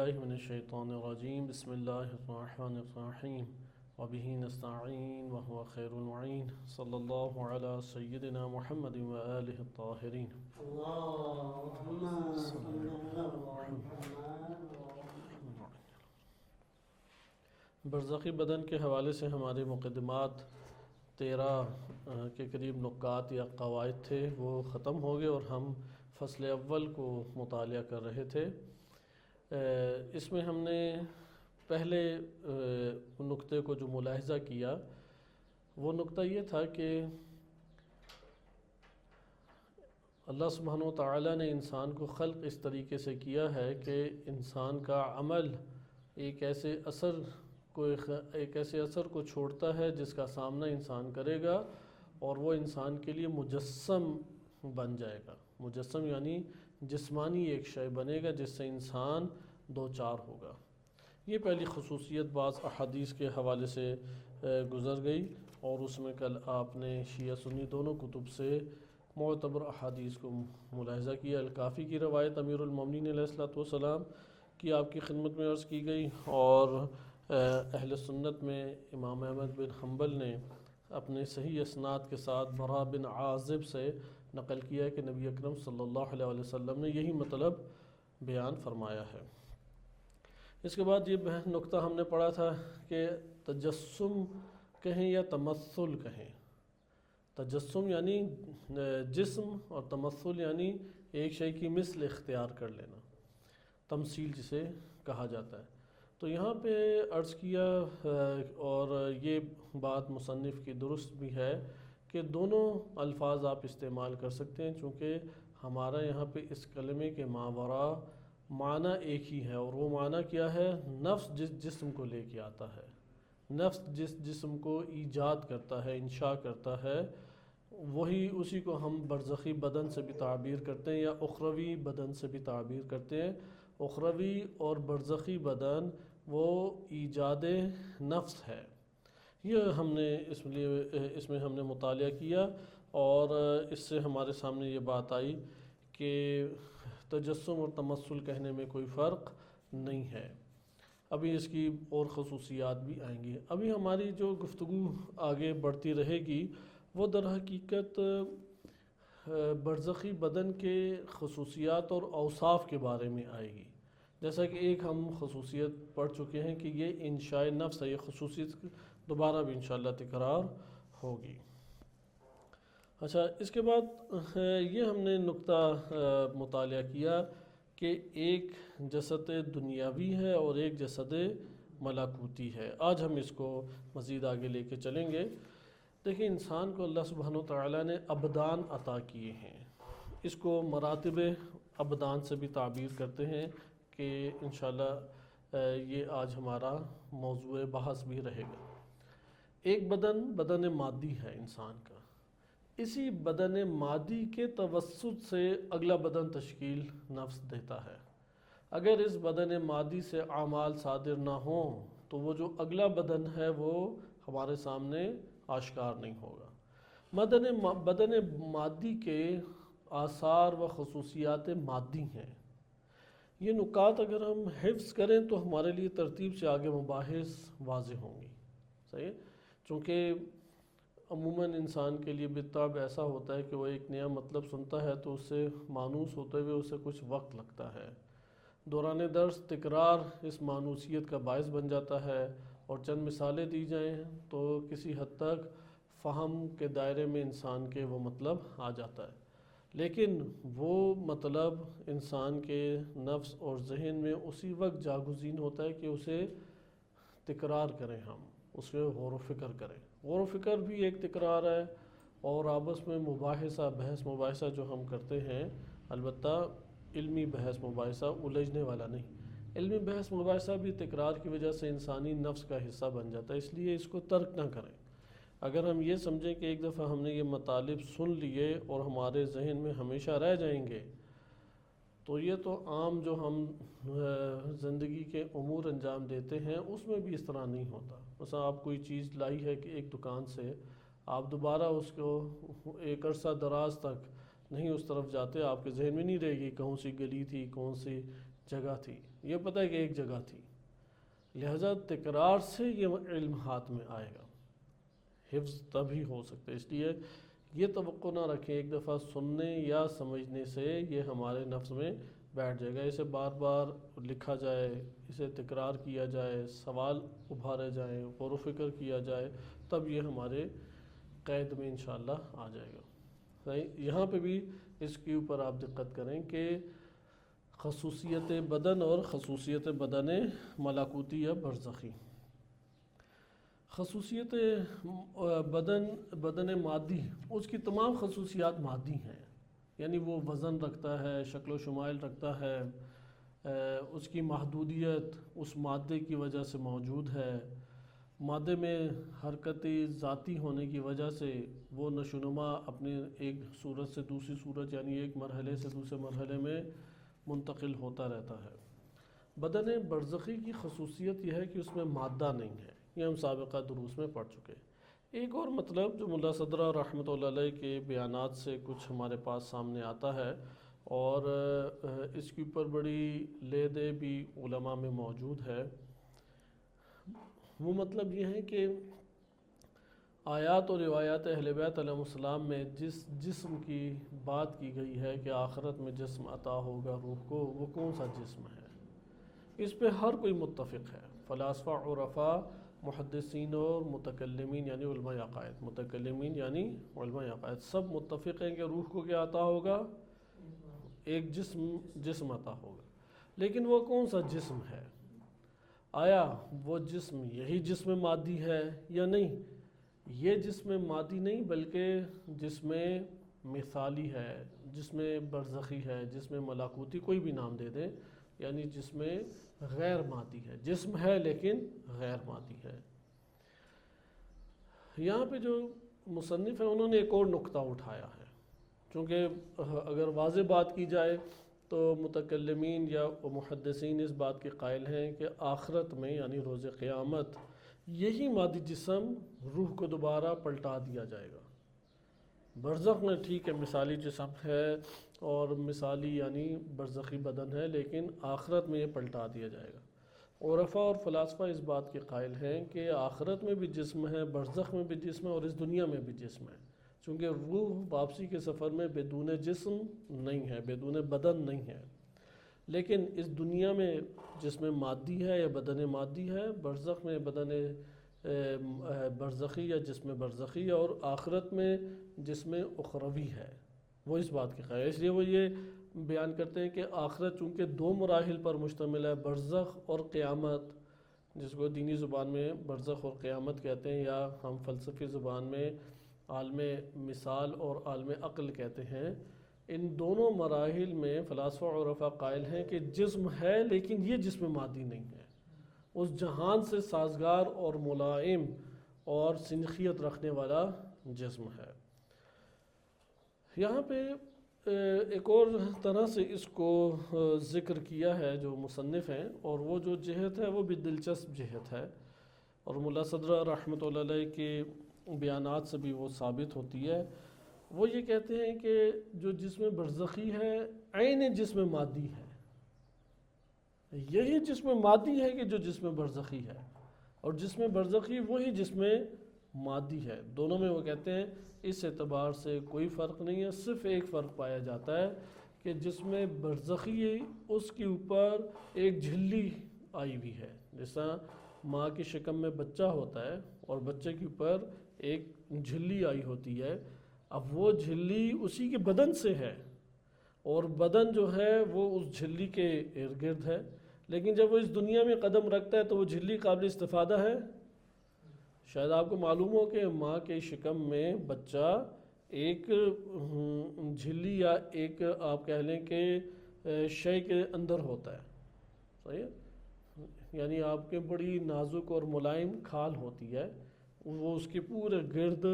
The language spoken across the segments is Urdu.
باللہ من الشیطان الرجیم بسم اللہ الرحمن الرحیم وبہ نستعین وهو خیر المعین صلی اللہ علی سیدنا محمد وآلہ الطاہرین برزخی بدن کے حوالے سے ہمارے مقدمات 13 کے قریب نکات یا قواعد تھے، وہ ختم ہو گئے اور ہم فصل اول کو مطالعہ کر رہے تھے۔ اس میں ہم نے پہلے نقطے کو جو ملاحظہ کیا وہ نقطہ یہ تھا کہ اللہ سبحانہ و تعالیٰ نے انسان کو خلق اس طریقے سے کیا ہے کہ انسان کا عمل ایک ایسے اثر کو چھوڑتا ہے جس کا سامنا انسان کرے گا اور وہ انسان کے لیے مجسم بن جائے گا۔ مجسم یعنی جسمانی ایک شے بنے گا جس سے انسان دوچار ہوگا۔ یہ پہلی خصوصیت بعض احادیث کے حوالے سے گزر گئی اور اس میں کل آپ نے شیعہ سنی دونوں کتب سے معتبر احادیث کو ملاحظہ کیا۔ الکافی کی روایت امیر المومنین علیہ الصلوۃ والسلام کی آپ کی خدمت میں عرض کی گئی، اور اہل سنت میں امام احمد بن حنبل نے اپنے صحیح اسناد کے ساتھ برا بن عازب سے نقل کیا کہ نبی اکرم صلی اللہ علیہ وسلم نے یہی مطلب بیان فرمایا ہے۔ اس کے بعد یہ نقطہ ہم نے پڑھا تھا کہ تجسم کہیں یا تمثل کہیں۔ تجسم یعنی جسم اور تمثل یعنی ایک شے کی مثل اختیار کر لینا، تمثیل جسے کہا جاتا ہے۔ تو یہاں پہ عرض کیا اور یہ بات مصنف کی درست بھی ہے کہ دونوں الفاظ آپ استعمال کر سکتے ہیں، چونکہ ہمارا یہاں پہ اس کلمے کے ماوراء معنی ایک ہی ہے، اور وہ معنی کیا ہے؟ نفس جس جسم کو لے کے آتا ہے، نفس جس جسم کو ایجاد کرتا ہے، انشاء کرتا ہے، وہی اسی کو ہم برزخی بدن سے بھی تعبیر کرتے ہیں یا اخروی بدن سے بھی تعبیر کرتے ہیں۔ اخروی اور برزخی بدن وہ ایجاد نفس ہے۔ یہ ہم نے اس میں ہم نے مطالعہ کیا، اور اس سے ہمارے سامنے یہ بات آئی کہ تجسم اور تمثل کہنے میں کوئی فرق نہیں ہے۔ ابھی اس کی اور خصوصیات بھی آئیں گی۔ ابھی ہماری جو گفتگو آگے بڑھتی رہے گی وہ در حقیقت برزخی بدن کے خصوصیات اور اوصاف کے بارے میں آئے گی۔ جیسا کہ ایک ہم خصوصیت پڑھ چکے ہیں کہ یہ انشاء نفس ہے، یہ خصوصیت دوبارہ بھی انشاءاللہ تکرار ہوگی۔ اچھا، اس کے بعد یہ ہم نے نقطہ مطالعہ کیا کہ ایک جسد دنیاوی ہے اور ایک جسد ملکوتی ہے۔ آج ہم اس کو مزید آگے لے کے چلیں گے۔ دیکھیں، انسان کو اللہ سبحانہ وتعالیٰ نے ابدان عطا کیے ہیں، اس کو مراتب ابدان سے بھی تعبیر کرتے ہیں کہ انشاءاللہ یہ آج ہمارا موضوع بحث بھی رہے گا۔ ایک بدن مادی ہے انسان کا، اسی بدن مادی کے توسط سے اگلا بدن تشکیل نفس دیتا ہے۔ اگر اس بدن مادی سے اعمال صادر نہ ہوں تو وہ جو اگلا بدن ہے وہ ہمارے سامنے آشکار نہیں ہوگا۔ بدن مادی کے آثار و خصوصیات مادی ہیں۔ یہ نکات اگر ہم حفظ کریں تو ہمارے لیے ترتیب سے آگے مباحث واضح ہوں گی، صحیح ہے؟ چونکہ عموماً انسان کے لیے بالطبع ایسا ہوتا ہے کہ وہ ایک نیا مطلب سنتا ہے تو اس سے مانوس ہوتے ہوئے اسے کچھ وقت لگتا ہے۔ دوران درس تکرار اس مانوسیت کا باعث بن جاتا ہے، اور چند مثالیں دی جائیں تو کسی حد تک فہم کے دائرے میں انسان کے وہ مطلب آ جاتا ہے، لیکن وہ مطلب انسان کے نفس اور ذہن میں اسی وقت جاگزین ہوتا ہے کہ اسے تکرار کریں، ہم اس میں غور و فکر کریں۔ غور و فکر بھی ایک تکرار ہے، اور آپس میں بحث مباحثہ جو ہم کرتے ہیں، البتہ علمی بحث مباحثہ الجھنے والا نہیں، علمی بحث مباحثہ بھی تکرار کی وجہ سے انسانی نفس کا حصہ بن جاتا ہے، اس لیے اس کو ترک نہ کریں۔ اگر ہم یہ سمجھیں کہ ایک دفعہ ہم نے یہ مطالب سن لیے اور ہمارے ذہن میں ہمیشہ رہ جائیں گے، تو یہ تو عام جو ہم زندگی کے امور انجام دیتے ہیں اس میں بھی اس طرح نہیں ہوتا۔ مثلا آپ کوئی چیز لائی ہے کہ ایک دکان سے، آپ دوبارہ اس کو ایک عرصہ دراز تک نہیں اس طرف جاتے، آپ کے ذہن میں نہیں رہے گی کون سی گلی تھی، کون سی جگہ تھی، یہ پتہ ہے کہ ایک جگہ تھی، لہذا تکرار سے یہ علم ہاتھ میں آئے گا، حفظ تبھی ہو سکتا ہے۔ اس لیے یہ توقع نہ رکھیں ایک دفعہ سننے یا سمجھنے سے یہ ہمارے نفس میں بیٹھ جائے گا، اسے بار بار لکھا جائے، اسے تکرار کیا جائے، سوال ابھارے جائیں، غور و فکر کیا جائے، تب یہ ہمارے قید میں انشاءاللہ آ جائے گا۔ صحیح، یہاں پہ بھی اس کے اوپر آپ دقت کریں کہ خصوصیت بدن اور خصوصیت بدن ملکوتی یا برزخی۔ خصوصیت بدن مادی، اس کی تمام خصوصیات مادی ہیں، یعنی وہ وزن رکھتا ہے، شکل و شمائل رکھتا ہے، اس کی محدودیت اس مادے کی وجہ سے موجود ہے، مادے میں حرکتی ذاتی ہونے کی وجہ سے وہ نشو و نما اپنے ایک صورت سے دوسری صورت یعنی ایک مرحلے سے دوسرے مرحلے میں منتقل ہوتا رہتا ہے۔ بدن برزخی کی خصوصیت یہ ہے کہ اس میں مادہ نہیں ہے، یہ ہم سابقہ دروس میں پڑھ چکے۔ ایک اور مطلب جو ملا صدرہ رحمۃ اللہ علیہ کے بیانات سے کچھ ہمارے پاس سامنے آتا ہے اور اس کے اوپر بڑی لے دے بھی علماء میں موجود ہے، وہ مطلب یہ ہے کہ آیات اور روایات اہل بیت علیہ السلام میں جس جسم کی بات کی گئی ہے کہ آخرت میں جسم عطا ہوگا روح کو، وہ کون سا جسم ہے، اس پہ ہر کوئی متفق ہے، فلاسفہ، عرفاء، محدثین اور متکلمین یعنی علماء عقائد، متکلمین یعنی علماء عقائد، سب متفق ہیں کہ روح کو کیا عطا ہوگا، ایک جسم عطا ہوگا، لیکن وہ کون سا جسم ہے، آیا وہ جسم یہی جسم مادی ہے یا نہیں؟ یہ جسم مادی نہیں بلکہ جسم مثالی ہے، جسم برزخی ہے، جسم ملکوتی، کوئی بھی نام دے دیں، یعنی جسم غیر مادی ہے، جسم ہے لیکن غیر مادی ہے۔ یہاں پہ جو مصنف ہیں انہوں نے ایک اور نقطہ اٹھایا ہے، چونکہ اگر واضح بات کی جائے تو متکلمین یا محدثین اس بات کے قائل ہیں کہ آخرت میں یعنی روز قیامت یہی مادی جسم روح کو دوبارہ پلٹا دیا جائے گا۔ برزخ میں ٹھیک ہے مثالی جسم ہے اور مثالی یعنی برزخی بدن ہے، لیکن آخرت میں یہ پلٹا دیا جائے گا۔ عرفاء اور فلاسفہ اس بات کے قائل ہیں کہ آخرت میں بھی جسم ہے، برزخ میں بھی جسم ہے اور اس دنیا میں بھی جسم ہے، چونکہ روح واپسی کے سفر میں بدون جسم نہیں ہے، بدون بدن نہیں ہے، لیکن اس دنیا میں جسم مادی ہے یا بدن مادی ہے، برزخ میں بدن برزخی یا جسم برزخی ہے، اور آخرت میں جسم اخروی ہے، وہ اس بات کے قائل ہے۔ اس لیے وہ یہ بیان کرتے ہیں کہ آخرت چونکہ دو مراحل پر مشتمل ہے، برزخ اور قیامت، جس کو دینی زبان میں برزخ اور قیامت کہتے ہیں، یا ہم فلسفی زبان میں عالم مثال اور عالم عقل کہتے ہیں، ان دونوں مراحل میں فلاسفہ اور عرفاء قائل ہیں کہ جسم ہے لیکن یہ جسم مادی نہیں ہے، اس جہان سے سازگار اور ملائم اور سنخیت رکھنے والا جسم ہے۔ یہاں پہ ایک اور طرح سے اس کو ذکر کیا ہے جو مصنف ہیں، اور وہ جو جہت ہے وہ بھی دلچسپ جہت ہے، اور ملا صدرہ رحمۃ اللہ علیہ کے بیانات سے بھی وہ ثابت ہوتی ہے۔ وہ یہ کہتے ہیں کہ جو جسم برزخی ہے عین جسم مادی ہے، یہی جسم مادی ہے کہ جو جسم برزخی ہے، اور جسم برزخی وہی جسم مادی ہے، دونوں میں وہ کہتے ہیں اس اعتبار سے کوئی فرق نہیں ہے، صرف ایک فرق پایا جاتا ہے کہ جسم برزخی اس کے اوپر ایک جھلی آئی ہوئی ہے، جس طرح ماں کی شکم میں بچہ ہوتا ہے اور بچے کے اوپر ایک جھلی آئی ہوتی ہے، اب وہ جھلی اسی کے بدن سے ہے اور بدن جو ہے وہ اس جھلی کے ارد گرد ہے، لیکن جب وہ اس دنیا میں قدم رکھتا ہے تو وہ جھلی قابل استفادہ ہے۔ شاید آپ کو معلوم ہو کہ ماں کے شکم میں بچہ ایک جھلی یا ایک آپ کہہ لیں کہ شے کے اندر ہوتا ہے، صحیح ہے، یعنی آپ کے بڑی نازک اور ملائم کھال ہوتی ہے، وہ اس کے پورے گرد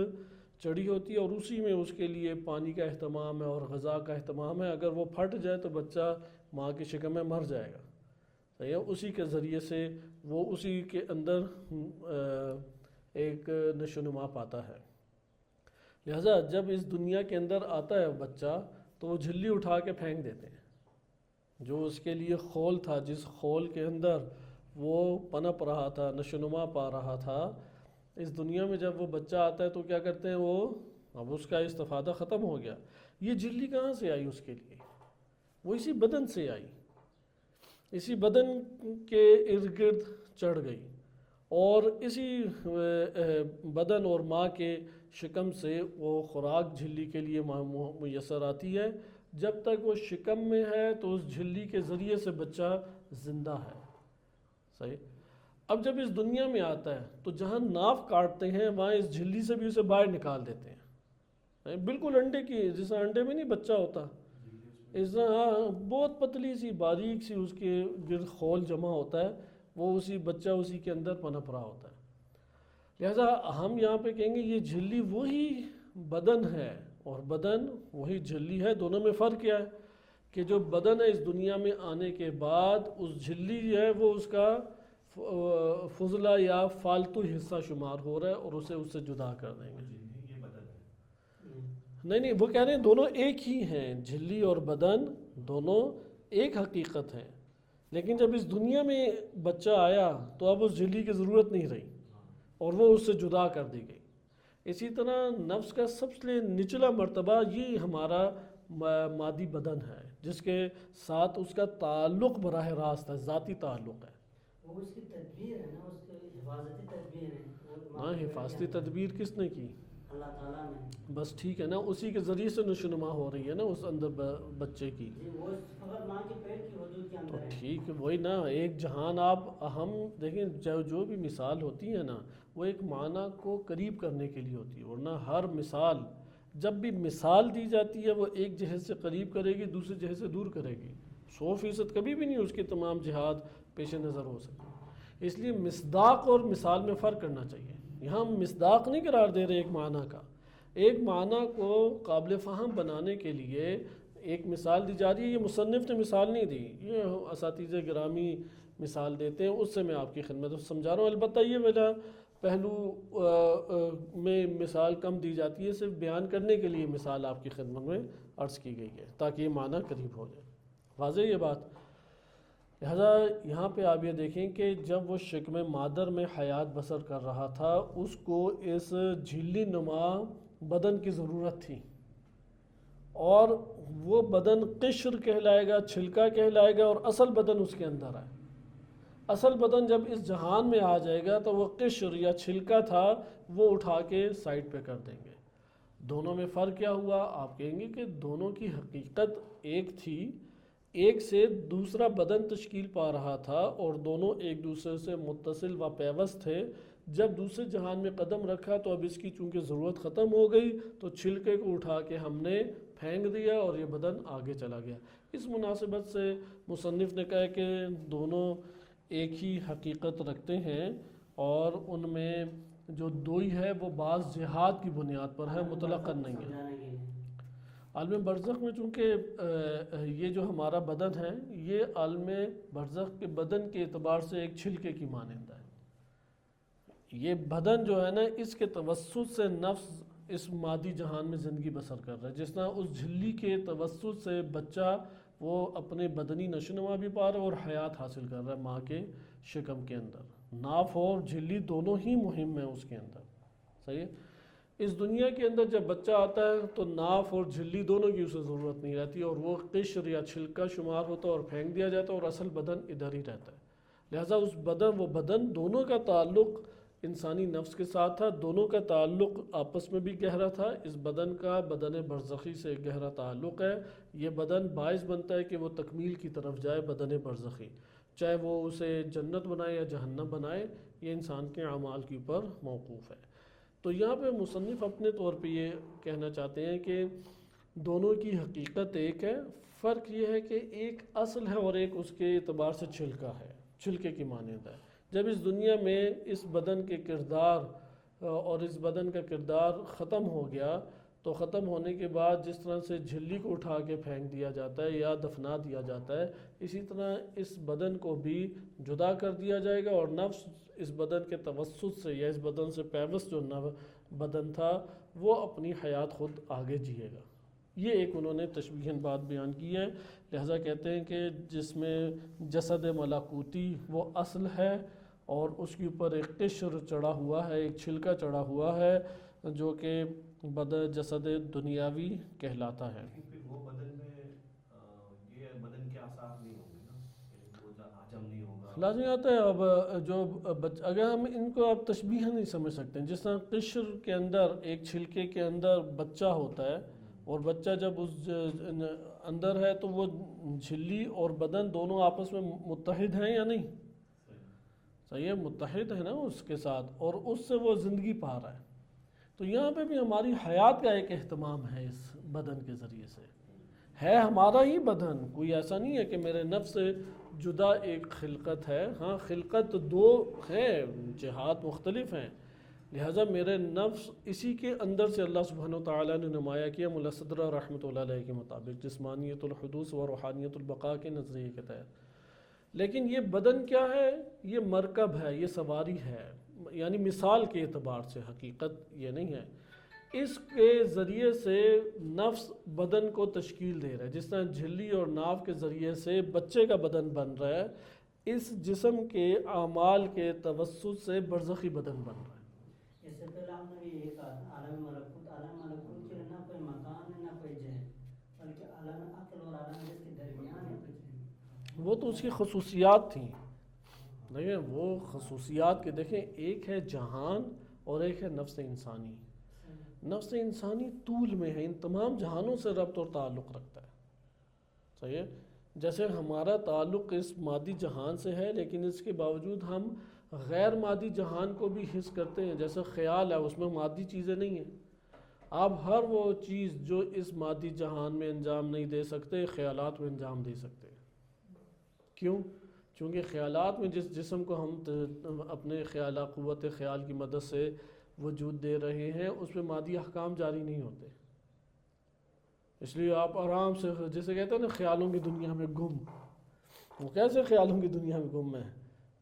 چڑھی ہوتی ہے اور اسی میں اس کے لیے پانی کا اہتمام ہے اور غذا کا اہتمام ہے، اگر وہ پھٹ جائے تو بچہ ماں کی شکم میں مر جائے گا، صحیح ہے، اسی کے ذریعے سے وہ اسی کے اندر ایک نشو و نما پاتا ہے۔ لہذا جب اس دنیا کے اندر آتا ہے بچہ تو وہ جھلی اٹھا کے پھینک دیتے ہیں، جو اس کے لیے خول تھا، جس خول کے اندر وہ پنپ رہا تھا، نشوونما پا رہا تھا، اس دنیا میں جب وہ بچہ آتا ہے تو کیا کرتے ہیں وہ، اب اس کا استفادہ ختم ہو گیا. یہ جھلی کہاں سے آئی اس کے لیے؟ وہ اسی بدن سے آئی، اسی بدن کے ارد گرد چڑھ گئی، اور اسی بدن اور ماں کے شکم سے وہ خوراک جھلی کے لیے میسر آتی ہے. جب تک وہ شکم میں ہے تو اس جھلی کے ذریعے سے بچہ زندہ ہے. صحیح. اب جب اس دنیا میں آتا ہے تو جہاں ناف کاٹتے ہیں وہاں اس جھلی سے بھی اسے باہر نکال دیتے ہیں، بالکل انڈے کی جیسا انڈے میں نہیں بچہ ہوتا، اس طرح بہت پتلی سی باریک سی اس کے گرد خول جمع ہوتا ہے، وہ اسی بچہ اسی کے اندر پنپ رہا ہوتا ہے. لہذا ہم یہاں پہ کہیں گے یہ جھلی وہی بدن ہے اور بدن وہی جھلی ہے. دونوں میں فرق کیا ہے کہ جو بدن ہے اس دنیا میں آنے کے بعد اس جھلی جو ہے وہ اس کا فضلہ یا فالتو حصہ شمار ہو رہا ہے اور اسے اس سے جدا کر دیں گے. نہیں وہ کہہ رہے ہیں دونوں ایک ہی ہیں، جھلی اور بدن دونوں ایک حقیقت ہے، لیکن جب اس دنیا میں بچہ آیا تو اب اس جھلی کی ضرورت نہیں رہی اور وہ اس سے جدا کر دی گئی. اسی طرح نفس کا سب سے نچلا مرتبہ یہ ہمارا مادی بدن ہے، جس کے ساتھ اس کا تعلق براہ راست ہے، ذاتی تعلق ہے. وہ اس کی تدبیر ہے نا، اس کی حفاظتی تدبیر ہے. ہاں حفاظتی تدبیر کس نے کی؟ اللہ تعالیٰ نے. بس ٹھیک ہے نا، اسی کے ذریعے سے نشوونما ہو رہی ہے نا اس اندر بچے کی. وہ فقط ماں کے پیٹ کی حدود کے تو اندر ہے. ٹھیک ہے وہی نا، ایک جہان آپ ہم دیکھیں جو بھی مثال ہوتی ہے نا وہ ایک معنی کو قریب کرنے کے لیے ہوتی ہے، ورنہ ہر مثال جب بھی مثال دی جاتی ہے وہ ایک جہت سے قریب کرے گی دوسری جہت سے دور کرے گی. 100% کبھی بھی نہیں اس کی تمام جہات پیش نظر ہو سکتی. اس لیے مصداق اور مثال میں فرق کرنا چاہیے. یہاں ہم مصداق نہیں قرار دے رہے ایک معنی کا، ایک معنی کو قابل فہم بنانے کے لیے ایک مثال دی جا رہی ہے. یہ مصنف نے مثال نہیں دی، یہ اساتذہ گرامی مثال دیتے ہیں، اس سے میں آپ کی خدمت سمجھا رہا ہوں. البتہ یہ والا پہلو میں مثال کم دی جاتی ہے، صرف بیان کرنے کے لیے مثال آپ کی خدمت میں عرض کی گئی ہے تاکہ یہ معنی قریب ہو جائے. واضح یہ بات. لہذا یہاں پہ آپ یہ دیکھیں کہ جب وہ شکم مادر میں حیات بسر کر رہا تھا اس کو اس جھلی نما بدن کی ضرورت تھی، اور وہ بدن قشر کہلائے گا، چھلکا کہلائے گا، اور اصل بدن اس کے اندر ہے. اصل بدن جب اس جہان میں آ جائے گا تو وہ قشر یا چھلکا تھا وہ اٹھا کے سائڈ پہ کر دیں گے. دونوں میں فرق کیا ہوا؟ آپ کہیں گے کہ دونوں کی حقیقت ایک تھی، ایک سے دوسرا بدن تشکیل پا رہا تھا اور دونوں ایک دوسرے سے متصل و پیوست تھے. جب دوسرے جہان میں قدم رکھا تو اب اس کی چونکہ ضرورت ختم ہو گئی تو چھلکے کو اٹھا کے ہم نے پھینک دیا اور یہ بدن آگے چلا گیا. اس مناسبت سے مصنف نے کہا کہ دونوں ایک ہی حقیقت رکھتے ہیں اور ان میں جو دوئی ہے وہ بعض جہاد کی بنیاد پر ہے، مطلقاً نہیں ہے. عالم برزخ میں چونکہ یہ جو ہمارا بدن ہے یہ عالم برزخ کے بدن کے اعتبار سے ایک چھلکے کی مانند ہے. یہ بدن جو ہے نا اس کے توسط سے نفس اس مادی جہان میں زندگی بسر کر رہا ہے. جس طرح اس جھلی کے توسط سے بچہ وہ اپنے بدنی نشوونما بھی پا رہا ہے اور حیات حاصل کر رہا ہے ماں کے شکم کے اندر. ناف اور جھلی دونوں ہی مہم ہیں اس کے اندر. صحیح ہے. اس دنیا کے اندر جب بچہ آتا ہے تو ناف اور جھلی دونوں کی اسے ضرورت نہیں رہتی اور وہ قشر یا چھلکا شمار ہوتا ہے اور پھینک دیا جاتا ہے اور اصل بدن ادھر ہی رہتا ہے. لہٰذا اس بدن دونوں کا تعلق انسانی نفس کے ساتھ تھا، دونوں کا تعلق آپس میں بھی گہرا تھا. اس بدن کا بدن برزخی سے گہرا تعلق ہے. یہ بدن باعث بنتا ہے کہ وہ تکمیل کی طرف جائے. بدن برزخی چاہے وہ اسے جنت بنائے یا جہنم بنائے یہ انسان کے اعمال کے اوپر موقوف ہے. تو یہاں پہ مصنف اپنے طور پہ یہ کہنا چاہتے ہیں کہ دونوں کی حقیقت ایک ہے، فرق یہ ہے کہ ایک اصل ہے اور ایک اس کے اعتبار سے چھلکا ہے، چھلکے کی مانند ہے. جب اس دنیا میں اس بدن کے کردار اور اس بدن کا کردار ختم ہو گیا تو ختم ہونے کے بعد جس طرح سے جھلی کو اٹھا کے پھینک دیا جاتا ہے یا دفنا دیا جاتا ہے، اسی طرح اس بدن کو بھی جدا کر دیا جائے گا اور نفس اس بدن کے توسط سے یا اس بدن سے پیوست جو بدن تھا وہ اپنی حیات خود آگے جیے گا. یہ ایک انہوں نے تشبیہاً بات بیان کی ہے، لہٰذا کہتے ہیں کہ جس میں جسد ملاکوتی وہ اصل ہے اور اس کے اوپر ایک قشر چڑھا ہوا ہے، ایک چھلکا چڑھا ہوا ہے جو کہ جسد دنیاوی کہلاتا ہے۔ لیکن پھر وہ بدن میں یہ بدن کے آثار نہیں ہوں گے نا، یعنی وہ حجم نہیں ہوگا، لازمی آتا ہے۔ اب جو اگر ہم ان کو آپ تشبیہ نہیں سمجھ سکتے ہیں، جس طرح قشر کے اندر ایک چھلکے کے اندر بچہ ہوتا ہے اور بچہ جب اس اندر ہے تو وہ جھلی اور بدن دونوں آپس میں متحد ہیں یا نہیں؟ صحیح ہے، متحد ہے نا اس کے ساتھ، اور اس سے وہ زندگی پا رہا ہے۔ تو یہاں پہ بھی ہماری حیات کا ایک اہتمام ہے اس بدن کے ذریعے سے، ہے ہمارا ہی بدن، کوئی ایسا نہیں ہے کہ میرے نفس سے جدا ایک خلقت ہے، ہاں خلقت دو ہیں، جہات مختلف ہیں، لہٰذا میرے نفس اسی کے اندر سے اللہ سبحانہ وتعالیٰ نے نمایاں کیا ملا صدرہ رحمۃ اللہ علیہ کے مطابق، جسمانیت الحدوث و روحانیت البقاء کے نظریے کے تحت۔ لیکن یہ بدن کیا ہے؟ یہ مرکب ہے، یہ سواری ہے، یعنی مثال کے اعتبار سے، حقیقت یہ نہیں ہے۔ اس کے ذریعے سے نفس بدن کو تشکیل دے رہا ہے، جس طرح جھلی اور ناو کے ذریعے سے بچے کا بدن بن رہا ہے، اس جسم کے اعمال کے توسط سے برزخی بدن بن رہا ہے۔ اس سے پہلے ہم نے یہ کہا عالم ملکوت کے نہ کوئی مکان ہے نہ کوئی جہل، بلکہ عالم عقل اور عالم جس کے درمیان ہے کچھ نہیں۔ وہ تو اس کی خصوصیات تھیں، دیکھیں وہ خصوصیات کے، دیکھیں ایک ہے جہان اور ایک ہے نفس انسانی۔ نفس انسانی طول میں ہے، ان تمام جہانوں سے ربط اور تعلق رکھتا ہے، صحیح ہے؟ جیسے ہمارا تعلق اس مادی جہان سے ہے، لیکن اس کے باوجود ہم غیر مادی جہان کو بھی حس کرتے ہیں، جیسے خیال ہے، اس میں مادی چیزیں نہیں ہیں۔ آپ ہر وہ چیز جو اس مادی جہان میں انجام نہیں دے سکتے، خیالات میں انجام دے سکتے ہیں۔ کیوں؟ چونکہ خیالات میں جس جسم کو ہم اپنے قوت خیال کی مدد سے وجود دے رہے ہیں، اس میں مادی احکام جاری نہیں ہوتے، اس لیے آپ آرام سے، جسے کہتے ہیں نا خیالوں کی دنیا میں گم، وہ کیسے خیالوں کی دنیا میں گم ہے؟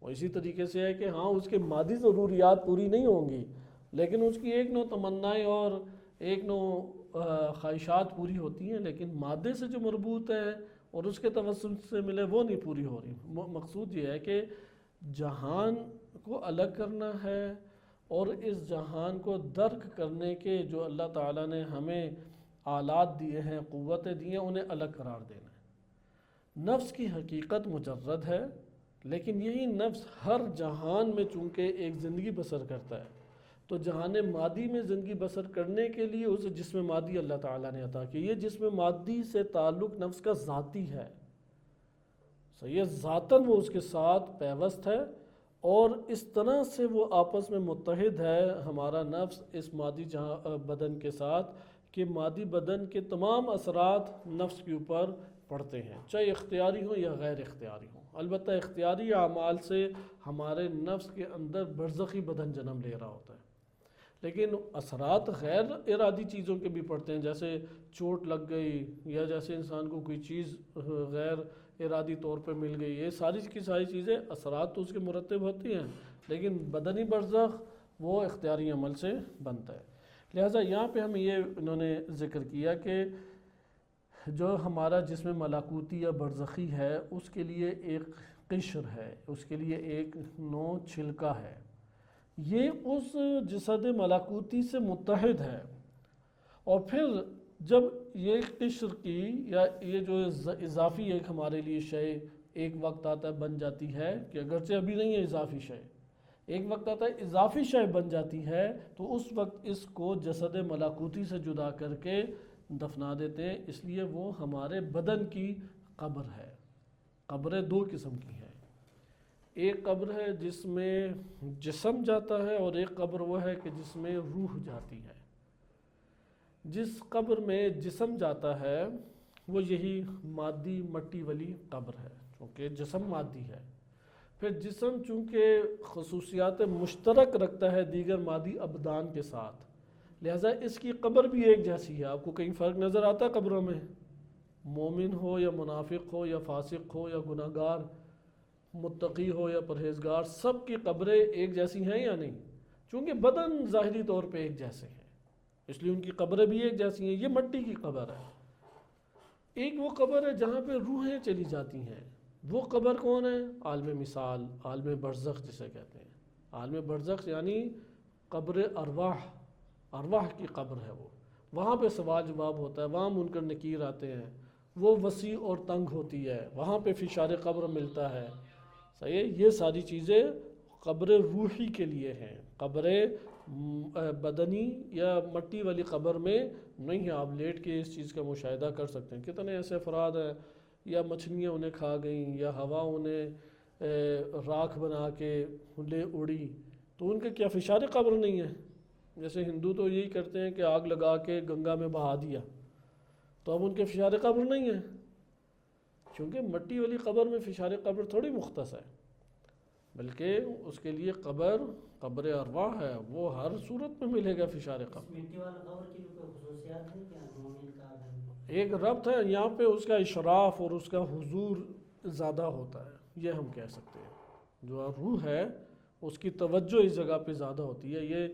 وہ اسی طریقے سے ہے کہ ہاں اس کے مادی ضروریات پوری نہیں ہوں گی، لیکن اس کی ایک نوع تمنائیں اور ایک نوع خواہشات پوری ہوتی ہیں، لیکن مادے سے جو مربوط ہے اور اس کے توسط سے ملے وہ نہیں پوری ہو رہی۔ مقصود یہ ہے کہ جہان کو الگ کرنا ہے اور اس جہان کو درک کرنے کے جو اللہ تعالیٰ نے ہمیں آلات دیے ہیں، قوتیں دی ہیں، انہیں الگ قرار دینا ہے۔ نفس کی حقیقت مجرد ہے، لیکن یہی نفس ہر جہان میں چونکہ ایک زندگی بسر کرتا ہے، تو جہان مادی میں زندگی بسر کرنے کے لیے اسے جسم مادی اللہ تعالیٰ نے عطا کی۔ یہ جسم مادی سے تعلق نفس کا ذاتی ہے، صحیح ہے، ذاتاً وہ اس کے ساتھ پیوست ہے، اور اس طرح سے وہ آپس میں متحد ہے ہمارا نفس اس مادی بدن کے ساتھ کہ مادی بدن کے تمام اثرات نفس کے اوپر پڑتے ہیں، چاہے اختیاری ہوں یا غیر اختیاری ہوں۔ البتہ اختیاری اعمال سے ہمارے نفس کے اندر برزخی بدن جنم لے رہا ہوتا ہے، لیکن اثرات غیر ارادی چیزوں کے بھی پڑتے ہیں، جیسے چوٹ لگ گئی یا جیسے انسان کو کوئی چیز غیر ارادی طور پہ مل گئی، یہ ساری کی ساری چیزیں اثرات تو اس کے مرتب ہوتی ہیں، لیکن بدنی برزخ وہ اختیاری عمل سے بنتا ہے۔ لہٰذا یہاں پہ ہم یہ انہوں نے ذکر کیا کہ جو ہمارا جسم ملاکوتی یا برزخی ہے، اس کے لیے ایک قشر ہے، اس کے لیے ایک نوع چھلکا ہے، یہ اس جسد ملاکوتی سے متحد ہے، اور پھر جب یہ قشر کی یا یہ جو اضافی ایک ہمارے لیے شے ایک وقت آتا ہے بن جاتی ہے، کہ اگرچہ ابھی نہیں ہے اضافی شے، ایک وقت آتا ہے اضافی شے بن جاتی ہے، تو اس وقت اس کو جسد ملاکوتی سے جدا کر کے دفنا دیتے ہیں، اس لیے وہ ہمارے بدن کی قبر ہے۔ قبریں دو قسم کی ہیں، ایک قبر ہے جس میں جسم جاتا ہے، اور ایک قبر وہ ہے کہ جس میں روح جاتی ہے۔ جس قبر میں جسم جاتا ہے وہ یہی مادی مٹی والی قبر ہے، چونکہ جسم مادی ہے۔ پھر جسم چونکہ خصوصیات مشترک رکھتا ہے دیگر مادی ابدان کے ساتھ، لہٰذا اس کی قبر بھی ایک جیسی ہے۔ آپ کو کہیں فرق نظر آتا ہے قبروں میں؟ مومن ہو یا منافق ہو یا فاسق ہو یا گناہ گار، متقی ہو یا پرہیزگار، سب کی قبریں ایک جیسی ہیں یا نہیں؟ چونکہ بدن ظاہری طور پہ ایک جیسے ہیں، اس لیے ان کی قبریں بھی ایک جیسی ہیں۔ یہ مٹی کی قبر ہے، ایک وہ قبر ہے جہاں پہ روحیں چلی جاتی ہیں، وہ قبر کون ہے؟ عالم مثال، عالم برزخ جسے کہتے ہیں۔ عالم برزخ یعنی قبر ارواح، ارواح کی قبر ہے وہ، وہاں پہ سوال جواب ہوتا ہے، وہاں منکر نکیر آتے ہیں، وہ وسیع اور تنگ ہوتی ہے، وہاں پہ فشار قبر ملتا ہے، صحیح ہے؟ یہ ساری چیزیں قبر روحی کے لیے ہیں، قبر بدنی یا مٹی والی قبر میں نہیں ہے۔ آپ لیٹ کے اس چیز کا مشاہدہ کر سکتے ہیں، کتنے ایسے افراد ہیں یا مچھلیاں انہیں کھا گئیں یا ہوا انہیں راکھ بنا کے لے اڑی، تو ان کے کیا فشار قبر نہیں ہے؟ جیسے ہندو تو یہی کرتے ہیں کہ آگ لگا کے گنگا میں بہا دیا، تو اب ان کے فشار قبر نہیں ہے، کیونکہ مٹی والی قبر میں فشار قبر تھوڑی مختص ہے، بلکہ اس کے لیے قبر ارواح ہے، وہ ہر صورت میں ملے گا فشار قبر۔ مٹی والا قبر کی بھی کوئی خصوصیات ہے کیا مومن کا اگر؟ ایک ربط ہے یہاں پہ، اس کا اشراف اور اس کا حضور زیادہ ہوتا ہے، یہ ہم کہہ سکتے ہیں۔ جو روح ہے اس کی توجہ اس جگہ پہ زیادہ ہوتی ہے، یہ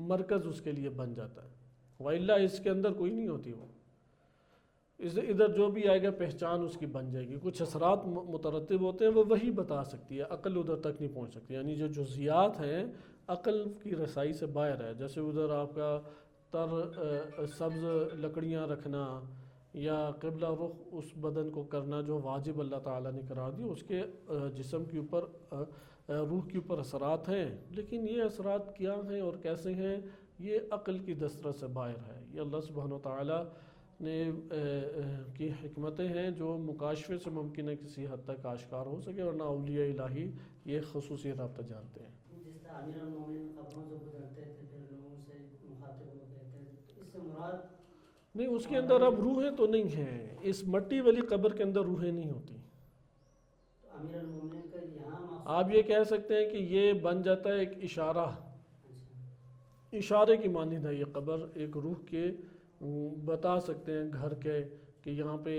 مرکز اس کے لیے بن جاتا ہے، وَإِلَّا اس کے اندر کوئی نہیں ہوتی، وہ ادھر جو بھی آئے گا پہچان اس کی بن جائے گی۔ کچھ اثرات مترتب ہوتے ہیں وہ وہی بتا سکتی ہے، عقل ادھر تک نہیں پہنچ سکتی، یعنی جو جزیات ہیں عقل کی رسائی سے باہر ہے۔ جیسے ادھر آپ کا سبز لکڑیاں رکھنا یا قبلہ رخ اس بدن کو کرنا جو واجب اللہ تعالیٰ نے قرار دی، اس کے جسم کے اوپر، روح کے اوپر اثرات ہیں، لیکن یہ اثرات کیا ہیں اور کیسے ہیں یہ عقل کی دسترس سے باہر ہے۔ یہ اللہ سبحانہ وتعالیٰ نے کی حکمتیں ہیں جو مکاشفے سے ممکن ہے کسی حد تک آشکار ہو سکے، ورنہ اولیاء الہی یہ خصوصی رابطہ جانتے ہیں۔ جس طرح امیر المومنین قبروں سے گزرتے تھے پھر لوگوں سے مخاطب ہوتے تھے، تو اس سے مراد نہیں، اس کے اندر اب روحیں تو نہیں ہیں، اس مٹی والی قبر کے اندر روحیں نہیں ہوتی۔ تو امیر المومنین کا یہاں مقصود آپ یہ کہہ سکتے ہیں کہ یہ بن جاتا ہے ایک اشارہ، اشارے کی مانند ہے یہ قبر، ایک روح کے بتا سکتے ہیں گھر کے کہ یہاں پہ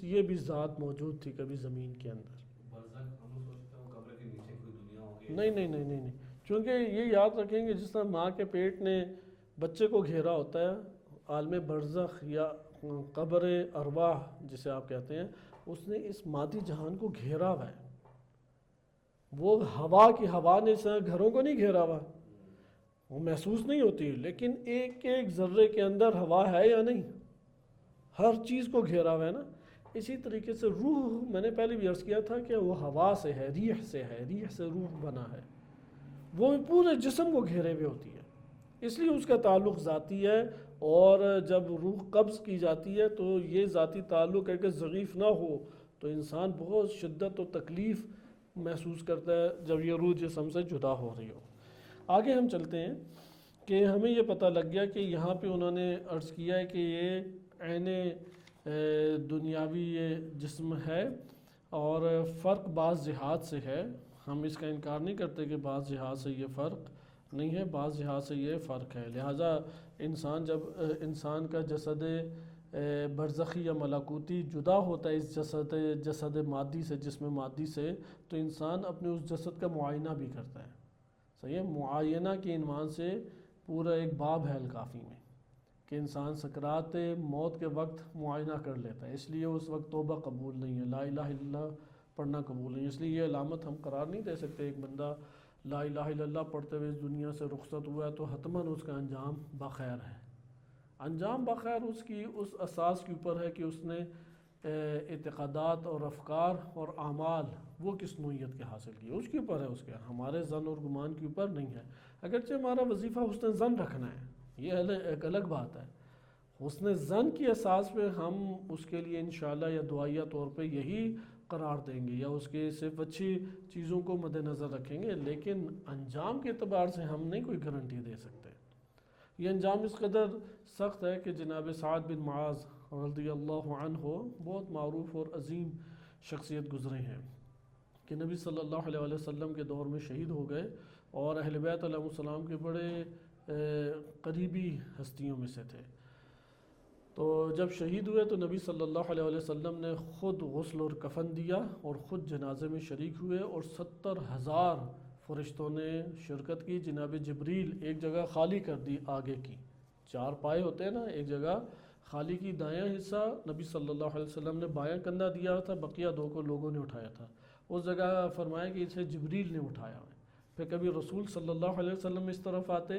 یہ بھی ذات موجود تھی کبھی زمین کے اندر۔ برزخ ہم سوچتے ہیں قبر کے نیچے کوئی دنیا ہوگی۔ نہیں، چونکہ یہ یاد رکھیں کہ جس طرح ماں کے پیٹ نے بچے کو گھیرا ہوتا ہے، عالم برزخ یا قبر ارواح جسے آپ کہتے ہیں، اس نے اس مادی جہان کو گھیرا ہوا ہے۔ وہ ہوا نے اس گھروں کو نہیں گھیرا ہوا، وہ محسوس نہیں ہوتی، لیکن ایک ایک ذرے کے اندر ہوا ہے یا نہیں، ہر چیز کو گھیرا ہوا ہے نا۔ اسی طریقے سے روح، میں نے پہلے بھی عرض کیا تھا کہ وہ ہوا سے ہے، ریح سے ہے، ریح سے روح بنا ہے، وہ پورے جسم کو گھیرے ہوئے ہوتی ہے، اس لیے اس کا تعلق ذاتی ہے۔ اور جب روح قبض کی جاتی ہے تو یہ ذاتی تعلق ہے کہ ضعیف نہ ہو، تو انسان بہت شدت و تکلیف محسوس کرتا ہے جب یہ روح جسم سے جدا ہو رہی ہو۔ آگے ہم چلتے ہیں کہ ہمیں یہ پتہ لگ گیا کہ یہاں پہ انہوں نے عرض کیا ہے کہ یہ عین دنیاوی یہ جسم ہے، اور فرق بعض جہات سے ہے، ہم اس کا انکار نہیں کرتے کہ بعض جہات سے یہ فرق نہیں ہے، بعض جہات سے یہ فرق ہے۔ لہٰذا جب انسان کا جسد برزخی یا ملکوتی جدا ہوتا ہے اس جسد مادی سے، جسم مادی سے، تو انسان اپنے اس جسد کا معائنہ بھی کرتا ہے، صحیح ہے؟ معائنہ کے عنوان سے پورا ایک باب ہے الکافی میں کہ انسان سکرات موت کے وقت معائنہ کر لیتا ہے، اس لیے اس وقت توبہ قبول نہیں ہے، لا الہ الا اللہ پڑھنا قبول نہیں، اس لیے یہ علامت ہم قرار نہیں دے سکتے ایک بندہ لا الہ الا اللہ پڑھتے ہوئے اس دنیا سے رخصت ہوا ہے تو حتماً اس کا انجام بخیر ہے۔ انجام بخیر اس کی اس اساس کے اوپر ہے کہ اس نے اعتقادات اور افکار اور اعمال وہ کس نوعیت کے حاصل کیے، اس کے اوپر ہے، اس کے ہمارے ظن اور گمان کے اوپر نہیں ہے۔ اگرچہ ہمارا وظیفہ حسن ظن رکھنا ہے، یہ ایک الگ بات ہے، حسن ظن کی اساس پہ ہم اس کے لیے انشاءاللہ یا دعائیہ طور پہ یہی قرار دیں گے یا اس کے صرف اچھی چیزوں کو مد نظر رکھیں گے، لیکن انجام کے اعتبار سے ہم نہیں کوئی گارنٹی دے سکتے۔ یہ انجام اس قدر سخت ہے کہ جناب سعد بن معاذ رضی اللہ عنہ بہت معروف اور عظیم شخصیت گزرے ہیں کہ نبی صلی اللہ علیہ وسلم کے دور میں شہید ہو گئے، اور اہل بیت علیہ السلام کے بڑے قریبی ہستیوں میں سے تھے۔ تو جب شہید ہوئے تو نبی صلی اللہ علیہ وسلم نے خود غسل اور کفن دیا اور خود جنازے میں شریک ہوئے، اور 70,000 فرشتوں نے شرکت کی۔ جناب جبریل ایک جگہ خالی کر دی آگے کی، 4 پائے ہوتے ہیں نا، ایک جگہ خالی کی دایاں حصہ نبی صلی اللہ علیہ وسلم نے بایاں کندھا دیا تھا، بقیہ 2 کو لوگوں نے اٹھایا تھا۔ اس جگہ فرمایا کہ اسے جبریل نے اٹھایا ہے۔ پھر کبھی رسول صلی اللہ علیہ وسلم اس طرف آتے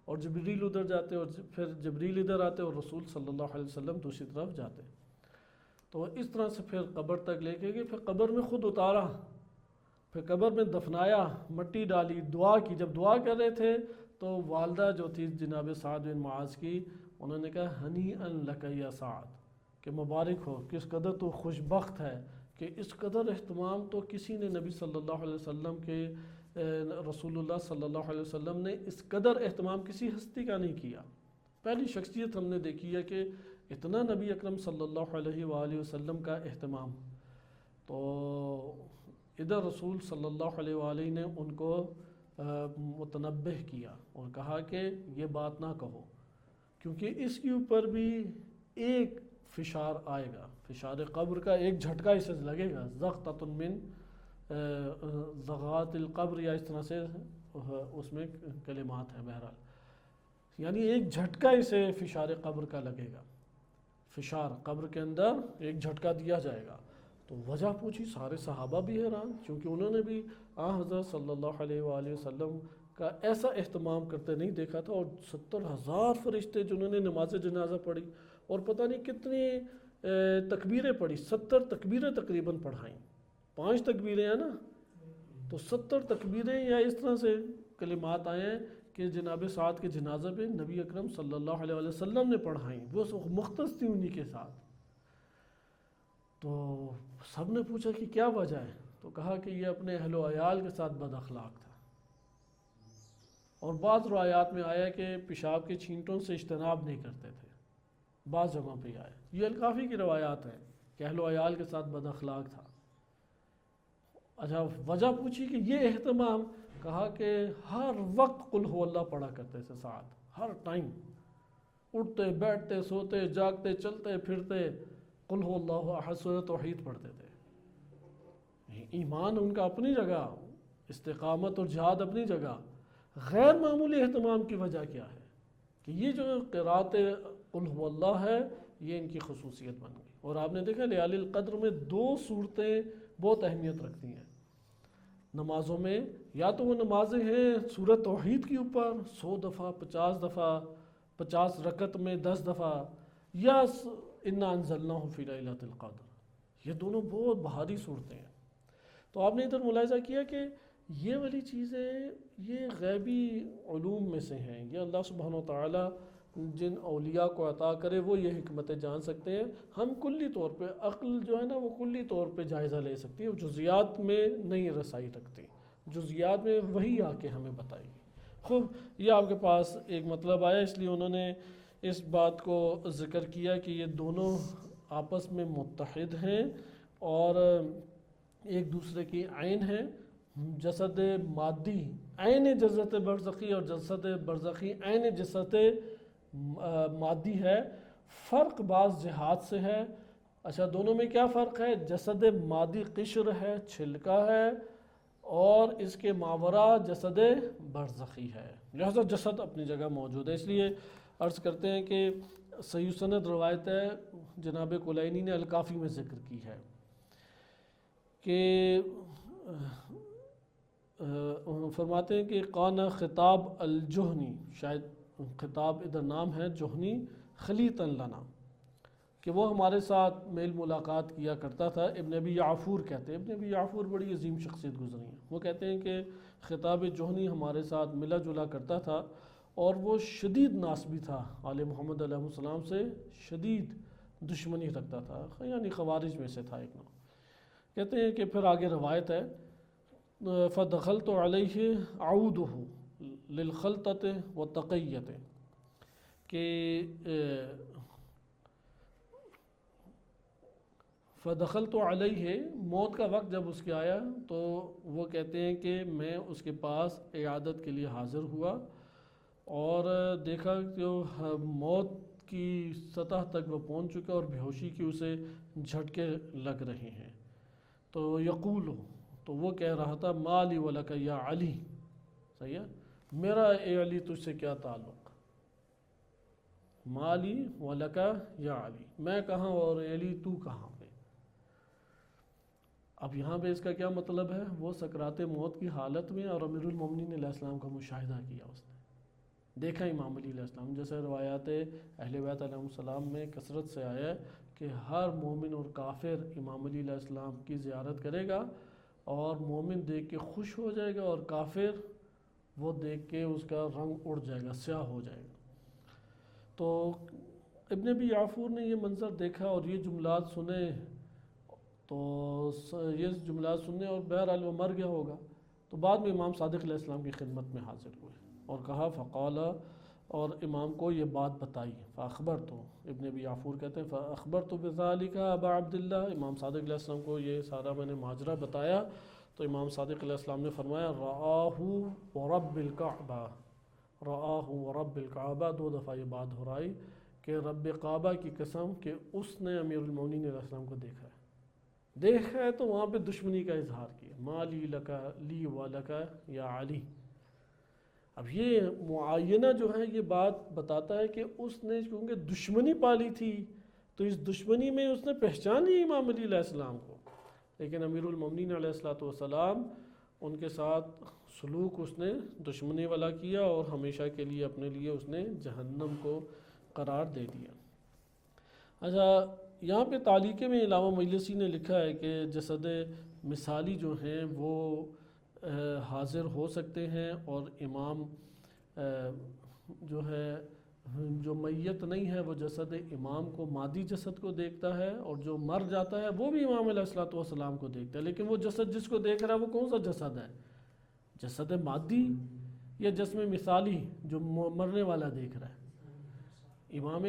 اور جبریل ادھر جاتے، اور پھر جبریل ادھر آتے اور رسول صلی اللہ علیہ وسلم دوسری طرف جاتے۔ تو اس طرح سے پھر قبر تک لے کے گئے، پھر قبر میں خود اتارا، پھر قبر میں دفنایا، مٹی ڈالی، دعا کی۔ جب دعا کر رہے تھے تو والدہ جو تھی جناب سعد بن معاذ کی، انہوں نے کہا ہنیئا لک یا سعد، کہ مبارک ہو، کس قدر تو خوش بخت ہے کہ اس قدر اہتمام تو کسی نے نبی صلی اللہ علیہ وسلم کے رسول اللہ صلی اللہ علیہ وسلم نے اس قدر اہتمام کسی ہستی کا نہیں کیا۔ پہلی شخصیت ہم نے دیکھی ہے کہ اتنا نبی اکرم صلی اللہ علیہ وآلہ وسلم کا اہتمام۔ تو ادھر رسول صلی اللہ علیہ وآلہ نے ان کو متنبہ کیا اور کہا کہ یہ بات نہ کہو، کیونکہ اس کے اوپر بھی ایک فشار آئے گا، فشار قبر کا ایک جھٹکا اسے لگے گا، زغطۃ من زغات القبر، یا اس طرح سے اس میں کلمات ہیں بہرحال، یعنی ایک جھٹکا اسے فشار قبر کا لگے گا، فشار قبر کے اندر ایک جھٹکا دیا جائے گا۔ تو وجہ پوچھی، سارے صحابہ بھی حیران، کیونکہ انہوں نے بھی حضرت صلی اللہ علیہ وآلہ وسلم کا ایسا اہتمام کرتے نہیں دیکھا تھا، اور 70,000 فرشتے جنہوں نے نماز جنازہ پڑھی اور پتہ نہیں کتنی تکبیریں پڑھی، 70 تکبیریں تقریباً پڑھائیں، 5 تکبیریں ہیں نا، تو 70 تکبیریں یا اس طرح سے کلمات آئے ہیں کہ جناب سعد کے جنازہ پہ نبی اکرم صلی اللہ علیہ وسلم نے پڑھائیں، وہ مختص تھی انہی کے ساتھ۔ تو سب نے پوچھا کہ کیا وجہ ہے؟ تو کہا کہ یہ اپنے اہل و عیال کے ساتھ بد اخلاق تھا، اور بعض روایات میں آیا کہ پیشاب کے چھینٹوں سے اجتناب نہیں کرتے تھے، بعض جگہوں پہ آیا، یہ الکافی کی روایات ہیں کہ اہل و عیال کے ساتھ بد اخلاق تھا۔ اچھا، وجہ پوچھی کہ یہ اہتمام، کہا کہ ہر وقت قل هو اللہ پڑھا کرتے تھے سعد، ہر ٹائم، اٹھتے بیٹھتے سوتے جاگتے چلتے پھرتے قل هو اللہ احد سورۃ توحید پڑھتے تھے۔ ایمان ان کا اپنی جگہ، استقامت اور جہاد اپنی جگہ، غیر معمولی اہتمام کی وجہ کیا ہے کہ یہ جو قرات قل هو اللہ ہے یہ ان کی خصوصیت بن گئی۔ اور آپ نے دیکھا لیال القدر میں 2 صورتیں بہت اہمیت رکھتی ہیں نمازوں میں، یا تو وہ نمازیں ہیں سورۃ توحید کے اوپر 100 دفعہ 50 دفعہ 50 رکعت میں 10 دفعہ، یا انا انزلناہ فی لیلۃ القدر، یہ دونوں بہت بھاری صورتیں ہیں۔ تو آپ نے ادھر ملاحظہ کیا کہ یہ والی چیزیں یہ غیبی علوم میں سے ہیں، یہ اللہ سبحانہ و تعالیٰ جن اولیاء کو عطا کرے وہ یہ حکمتیں جان سکتے ہیں۔ ہم کلی طور پہ عقل جو ہے نا وہ کلی طور پہ جائزہ لے سکتی ہے، وہ جزیات میں نہیں رسائی رکھتی، جزیات میں وہی آ کے ہمیں بتائے گی۔ خوب، یہ آپ کے پاس ایک مطلب آیا، اس لیے انہوں نے اس بات کو ذکر کیا کہ یہ دونوں آپس میں متحد ہیں اور ایک دوسرے کی عین ہیں۔ جسد مادی عین جسد برزخی اور جسد برزخی عین جسد مادی ہے، فرق بعض جہات سے ہے۔ اچھا، دونوں میں کیا فرق ہے؟ جسد مادی قشر ہے، چھلکا ہے، اور اس کے ماورا جسد برزخی ہے، لہذا جسد اپنی جگہ موجود ہے۔ اس لیے عرض کرتے ہیں کہ صحیح سند روایت ہے، جناب کلینی نے الکافی میں ذکر کی ہے کہ فرماتے ہیں کہ قانا خطاب الجہنی، شاید خطاب ادھر نام ہے، جہنی خلیطا لنا، کہ وہ ہمارے ساتھ میل ملاقات کیا کرتا تھا۔ ابن ابی یعفور کہتے ہیں، ابن ابی یعفور بڑی عظیم شخصیت گزری ہیں، وہ کہتے ہیں کہ خطاب جہنی ہمارے ساتھ ملا جلا کرتا تھا، اور وہ شدید ناسبی تھا، آل محمد علیہ السلام سے شدید دشمنی رکھتا تھا، یعنی خوارج میں سے تھا ایک نوع۔ کہتے ہیں کہ پھر آگے روایت ہے فدخلت علیہ اعودہ للخلطۃ والتقیۃ، کہ فدخلت علیہ، موت کا وقت جب اس کے آیا تو وہ کہتے ہیں کہ میں اس کے پاس عیادت کے لیے حاضر ہوا اور دیکھا کہ موت کی سطح تک وہ پہنچ چکا اور بے ہوشی کی اسے جھٹکے لگ رہے ہیں۔ تو یقول، تو وہ کہہ رہا تھا ما لی ولک یا علی، صحیح ہے، میرا اے علی تجھ سے کیا تعلق، مالی ولکا یا علی، میں کہاں اور علی تو کہاں پہ۔ اب یہاں پہ اس کا کیا مطلب ہے؟ وہ سکرات موت کی حالت میں اور امیر المومنین علیہ السلام کا مشاہدہ کیا اس نے، دیکھا امام علی علیہ السلام، جیسے روایات اہل بیت علیہ السلام میں کثرت سے آیا ہے کہ ہر مومن اور کافر امام علی علیہ السلام کی زیارت کرے گا، اور مومن دیکھ کے خوش ہو جائے گا، اور کافر وہ دیکھ کے اس کا رنگ اڑ جائے گا، سیاہ ہو جائے گا۔ تو ابن ابی یعفور نے یہ منظر دیکھا اور یہ جملات سنے، تو یہ جملات سننے اور بہرحال وہ مر گیا ہوگا، تو بعد میں امام صادق علیہ السلام کی خدمت میں حاضر ہوئے اور کہا فقال، اور امام کو یہ بات بتائی، فاخبرت، ابن ابی یعفور کہتے ہیں فاخبرت بذالک ابا عبداللہ، امام صادق علیہ السلام کو یہ سارا میں نے ماجرا بتایا، تو امام صادق علیہ السلام نے فرمایا رآہ ورب الکعبہ، رآہ ورب الکعبہ، 2 دفعہ یہ بات دہرائی کہ رب کعبہ کی قسم کہ اس نے امیر المومنین علیہ السلام کو دیکھا ہے، دیکھا ہے، تو وہاں پہ دشمنی کا اظہار کیا، ما لی لکا لی و لکا یا علی۔ اب یہ معینہ جو ہے یہ بات بتاتا ہے کہ اس نے کیونکہ دشمنی پالی تھی، تو اس دشمنی میں اس نے پہچان لی امام علی علیہ السلام کو، لیکن امیر المومنین علیہ السلام ان کے ساتھ سلوک اس نے دشمنی والا کیا، اور ہمیشہ کے لیے اپنے لیے اس نے جہنم کو قرار دے دیا۔ اچھا، یہاں پہ تعلیق میں علامہ مجلسی نے لکھا ہے کہ جسد مثالی جو ہیں وہ حاضر ہو سکتے ہیں، اور امام جو ہے جو میت نہیں ہے وہ جسد امام کو، مادی جسد کو دیکھتا ہے، اور جو مر جاتا ہے وہ بھی امام علیہ السلام کو دیکھتا ہے، لیکن وہ جسد جس کو دیکھ رہا ہے وہ کون سا جسد ہے؟ جسد مادی یا جسم مثالی جو مرنے والا دیکھ رہا ہے؟ امام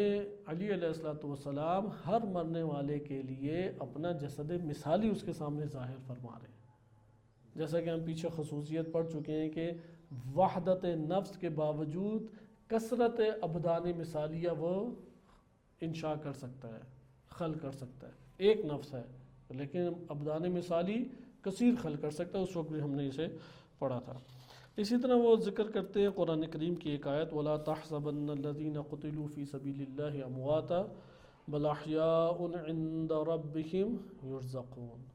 علی علیہ السلام ہر مرنے والے کے لیے اپنا جسد مثالی اس کے سامنے ظاہر فرما رہے ہیں، جیسا کہ ہم پیچھے خصوصیت پڑھ چکے ہیں کہ وحدت نفس کے باوجود کثرت ابدان مثالیہ وہ انشاء کر سکتا ہے، خلق کر سکتا ہے، ایک نفس ہے لیکن ابدان مثالی کثیر خلق کر سکتا ہے، اس وقت بھی ہم نے اسے پڑھا تھا۔ اسی طرح وہ ذکر کرتے ہیں قرآن کریم کی ایک آیت وَلَا تَحْسَبَنَّ الَّذِينَ قُتِلُوا فِي سَبِيلِ اللَّهِ أَمْوَاتًا بَلْ أَحْيَاءٌ عِندَ رَبِّهِمْ يُرْزَقُونَ،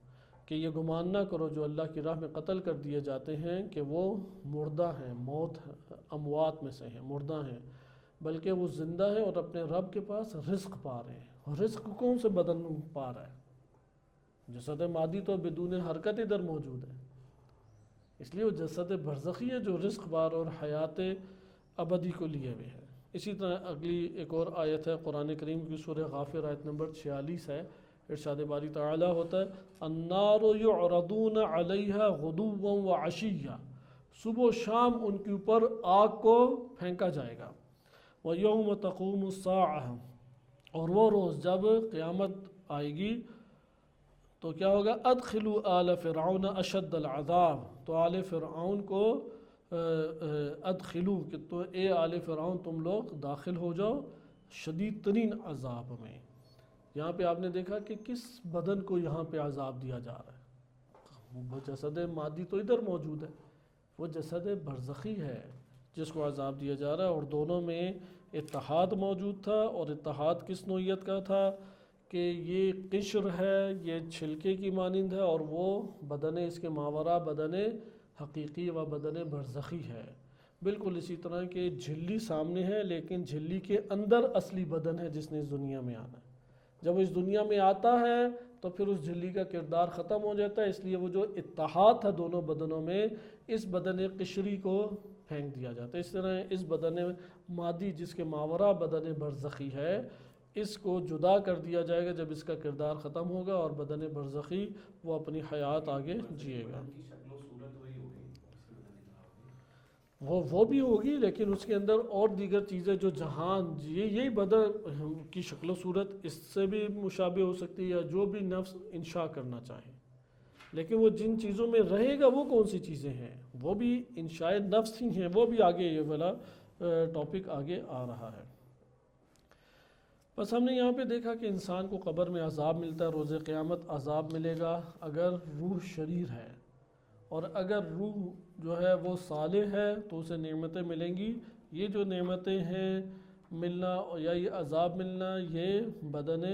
کہ یہ گمان نہ کرو جو اللہ کی راہ میں قتل کر دیے جاتے ہیں کہ وہ مردہ ہیں، موت اموات میں سے ہیں، مردہ ہیں، بلکہ وہ زندہ ہیں اور اپنے رب کے پاس رزق پا رہے ہیں۔ اور رزق کون سے بدن پا رہا ہے؟ جسد مادی تو بدون حرکت ادھر موجود ہے، اس لیے وہ جسد برزخی ہے جو رزق بار اور حیات ابدی کو لیے ہوئے ہے۔ اسی طرح اگلی ایک اور آیت ہے قرآن کریم کی سورہ غافر آیت نمبر 46 ہے، ارشاد باری تعالیٰ ہوتا ہے النار یعرضون علیہا غدوا وعشیا، صبح و شام ان کے اوپر آگ کو پھینکا جائے گا، ویوم تقوم الساعہ، اور وہ روز جب قیامت آئے گی تو کیا ہوگا ادخلوا آل فرعون اشد العذاب، تو آل فرعون کو ادخلو کہ تو اے آل فرعون تم لوگ داخل ہو جاؤ شدید ترین عذاب میں۔ یہاں پہ آپ نے دیکھا کہ کس بدن کو یہاں پہ عذاب دیا جا رہا ہے، وہ جسد مادی تو ادھر موجود ہے، وہ جسد برزخی ہے جس کو عذاب دیا جا رہا ہے، اور دونوں میں اتحاد موجود تھا، اور اتحاد کس نوعیت کا تھا کہ یہ قشر ہے، یہ چھلکے کی مانند ہے، اور وہ بدن اس کے ماورا بدن حقیقی و بدن برزخی ہے، بالکل اسی طرح کہ جھلی سامنے ہے لیکن جھلی کے اندر اصلی بدن ہے جس نے اس دنیا میں آنا ہے۔ جب اس دنیا میں آتا ہے تو پھر اس جھلی کا کردار ختم ہو جاتا ہے، اس لیے وہ جو اتحاد تھا دونوں بدنوں میں، اس بدن قشری کو پھینک دیا جاتا ہے۔ اس طرح اس بدن مادی جس کے ماورا بدن برزخی ہے، اس کو جدا کر دیا جائے گا جب اس کا کردار ختم ہوگا، اور بدن برزخی وہ اپنی حیات آگے جیے گا۔ وہ بھی ہوگی لیکن اس کے اندر اور دیگر چیزیں جو جہان یہی بدن کی شکل و صورت اس سے بھی مشابہ ہو سکتی ہے، یا جو بھی نفس انشاء کرنا چاہے، لیکن وہ جن چیزوں میں رہے گا وہ کون سی چیزیں ہیں، وہ بھی انشاء نفس ہی ہیں، وہ بھی آگے یہ والا ٹاپک آگے آ رہا ہے۔ بس ہم نے یہاں پہ دیکھا کہ انسان کو قبر میں عذاب ملتا ہے، روز قیامت عذاب ملے گا اگر روح شریر ہے، اور اگر روح جو ہے وہ صالح ہے تو اسے نعمتیں ملیں گی۔ یہ جو نعمتیں ہیں ملنا یا یہ عذاب ملنا یہ بدن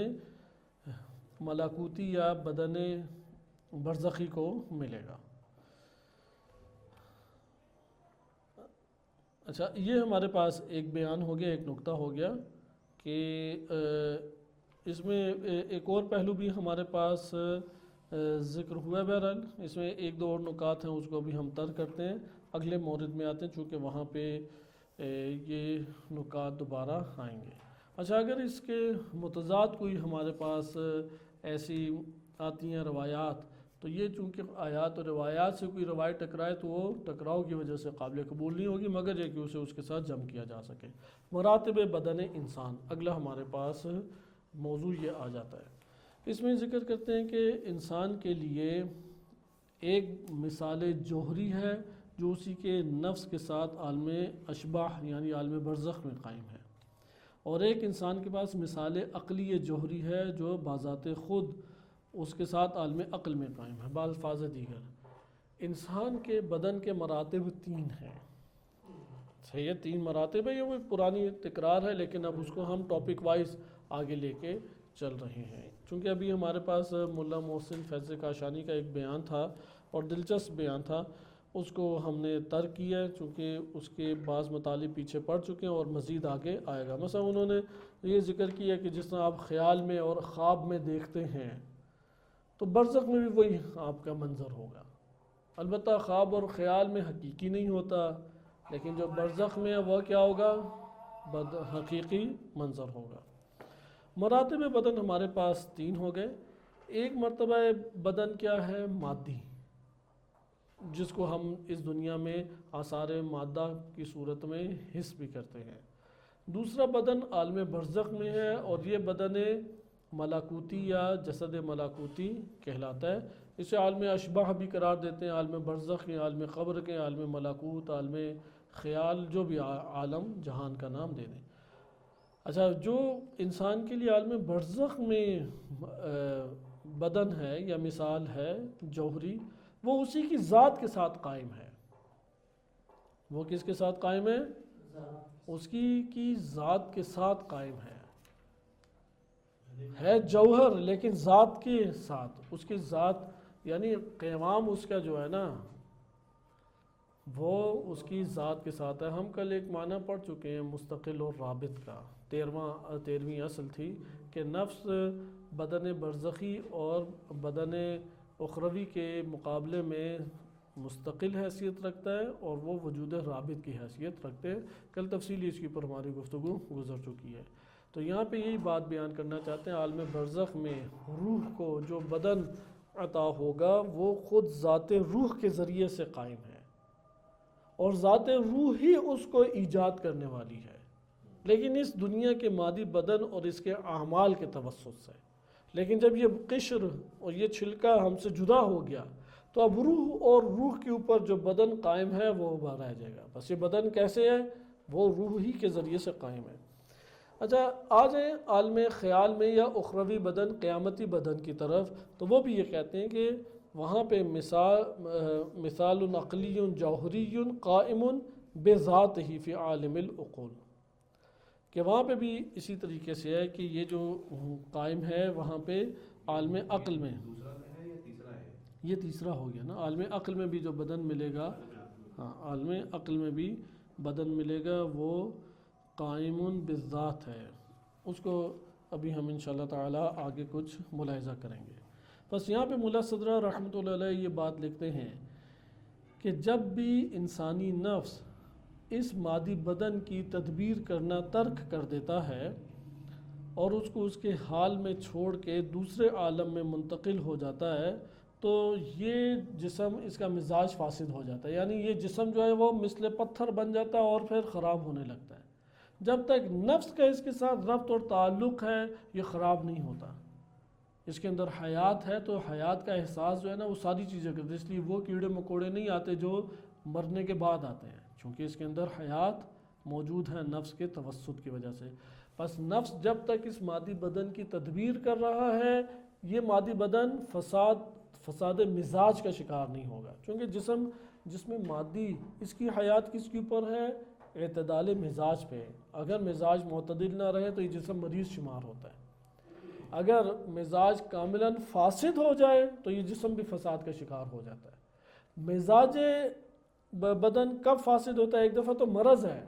ملکوتی یا بدن برزخی کو ملے گا۔ اچھا، یہ ہمارے پاس ایک بیان ہو گیا، ایک نقطہ ہو گیا کہ اس میں ایک اور پہلو بھی ہمارے پاس ذکر ہوا ہے۔ بہرحال اس میں ایک دو اور نکات ہیں، اس کو بھی ہم ترک کرتے ہیں، اگلے مورد میں آتے ہیں چونکہ وہاں پہ یہ نکات دوبارہ آئیں گے۔ اچھا، اگر اس کے متضاد کوئی ہمارے پاس ایسی آتی ہیں روایات، تو یہ چونکہ آیات اور روایات سے کوئی روایت ٹکرائے تو وہ ٹکراؤ کی وجہ سے قابل قبول نہیں ہوگی، مگر یہ کہ اسے اس کے ساتھ جمع کیا جا سکے۔ مراتب بدن انسان، اگلا ہمارے پاس موضوع یہ آ جاتا ہے۔ اس میں ذکر کرتے ہیں کہ انسان کے لیے ایک مثال جوہری ہے جو اسی کے نفس کے ساتھ عالم اشباح یعنی عالم برزخ میں قائم ہے، اور ایک انسان کے پاس مثال عقلی جوہری ہے جو بذات خود اس کے ساتھ عالم عقل میں قائم ہے۔ بالفاظ دیگر انسان کے بدن کے مراتب 3 ہیں۔ صحیح ہے، 3 مراتب ہے، یہ وہ پرانی تکرار ہے لیکن اب اس کو ہم ٹاپک وائز آگے لے کے چل رہے ہیں، چونکہ ابھی ہمارے پاس ملا محسن فیض کاشانی کا ایک بیان تھا اور دلچسپ بیان تھا، اس کو ہم نے ترک کیا ہے چونکہ اس کے بعض مطالب پیچھے پڑ چکے ہیں اور مزید آگے آئے گا۔ مثلا انہوں نے یہ ذکر کیا کہ جس طرح آپ خیال میں اور خواب میں دیکھتے ہیں تو برزخ میں بھی وہی آپ کا منظر ہوگا، البتہ خواب اور خیال میں حقیقی نہیں ہوتا، لیکن جو برزخ میں ہے وہ کیا ہوگا؟ حقیقی منظر ہوگا۔ مراتب بدن ہمارے پاس 3 ہو گئے۔ ایک مرتبہ بدن کیا ہے؟ مادی، جس کو ہم اس دنیا میں آثار مادہ کی صورت میں حس بھی کرتے ہیں۔ دوسرا بدن عالم برزخ میں ہے اور یہ بدن ملاکوتی یا جسد ملاکوتی کہلاتا ہے۔ اسے عالم اشباح بھی قرار دیتے ہیں، عالم برزخ کے، عالم قبر کے، عالم ملاکوت، عالم خیال، جو بھی عالم جہان کا نام دے دیں۔ اچھا، جو انسان کے لیے عالم برزخ میں بدن ہے یا مثال ہے جوہری، وہ اسی کی ذات کے ساتھ قائم ہے۔ وہ کس کے ساتھ قائم ہے؟ اس کی ذات کے ساتھ قائم ہے جوہر لیکن ذات کے ساتھ، اس کی ذات یعنی قیام اس کا جو ہے نا وہ اس کی ذات کے ساتھ ہے۔ ہم کل ایک معنی پڑھ چکے ہیں مستقل اور رابط کا، 13ویں اصل تھی کہ نفس بدن برزخی اور بدن اخروی کے مقابلے میں مستقل حیثیت رکھتا ہے اور وہ وجود رابط کی حیثیت رکھتے ہیں۔ کل تفصیلی اس کے اوپر ہماری گفتگو گزر چکی ہے، تو یہاں پہ یہی بات بیان کرنا چاہتے ہیں، عالم برزخ میں روح کو جو بدن عطا ہوگا وہ خود ذات روح کے ذریعے سے قائم ہے اور ذات روح ہی اس کو ایجاد کرنے والی ہے، لیکن اس دنیا کے مادی بدن اور اس کے اعمال کے توسط سے۔ لیکن جب یہ قشر اور یہ چھلکا ہم سے جدا ہو گیا تو اب روح اور روح کے اوپر جو بدن قائم ہے وہ رہ جائے گا۔ بس یہ بدن کیسے ہے؟ وہ روح ہی کے ذریعے سے قائم ہے۔ اچھا، آ جائیں عالم خیال میں یا اخروی بدن، قیامتی بدن کی طرف، تو وہ بھی یہ کہتے ہیں کہ وہاں پہ مثال عقلی جوہری قائم بذات ہی فی عالم العقول، کہ وہاں پہ بھی اسی طریقے سے ہے کہ یہ جو قائم ہے وہاں پہ عالم عقل میں۔ دوسرا ہے یا تیسرا ہے؟ یہ تیسرا ہو گیا نا، عالم عقل میں بھی جو بدن ملے گا، ہاں عالم عقل میں بھی بدن ملے گا وہ قائم بالذات ہے۔ اس کو ابھی ہم انشاءاللہ تعالی آگے کچھ ملاحظہ کریں گے۔ بس یہاں پہ ملا صدرہ رحمۃ اللہ علیہ یہ بات لکھتے ہیں کہ جب بھی انسانی نفس اس مادی بدن کی تدبیر کرنا ترک کر دیتا ہے اور اس کو اس کے حال میں چھوڑ کے دوسرے عالم میں منتقل ہو جاتا ہے تو یہ جسم، اس کا مزاج فاسد ہو جاتا ہے، یعنی یہ جسم جو ہے وہ مثل پتھر بن جاتا ہے اور پھر خراب ہونے لگتا ہے۔ جب تک نفس کا اس کے ساتھ ربط اور تعلق ہے یہ خراب نہیں ہوتا، اس کے اندر حیات ہے تو حیات کا احساس جو ہے نا وہ ساری چیزیں کرتے، اس لیے وہ کیڑے مکوڑے نہیں آتے جو مرنے کے بعد آتے ہیں، چونکہ اس کے اندر حیات موجود ہے نفس کے توسط کی وجہ سے۔ بس نفس جب تک اس مادی بدن کی تدبیر کر رہا ہے یہ مادی بدن فساد مزاج کا شکار نہیں ہوگا، چونکہ جس میں مادی اس کی حیات کس کے اوپر ہے؟ اعتدال مزاج پہ. اگر مزاج معتدل نہ رہے تو یہ جسم مریض شمار ہوتا ہے. اگر مزاج کاملاً فاسد ہو جائے تو یہ جسم بھی فساد کا شکار ہو جاتا ہے. مزاج بدن کب فاسد ہوتا ہے؟ ایک دفعہ تو مرض ہے،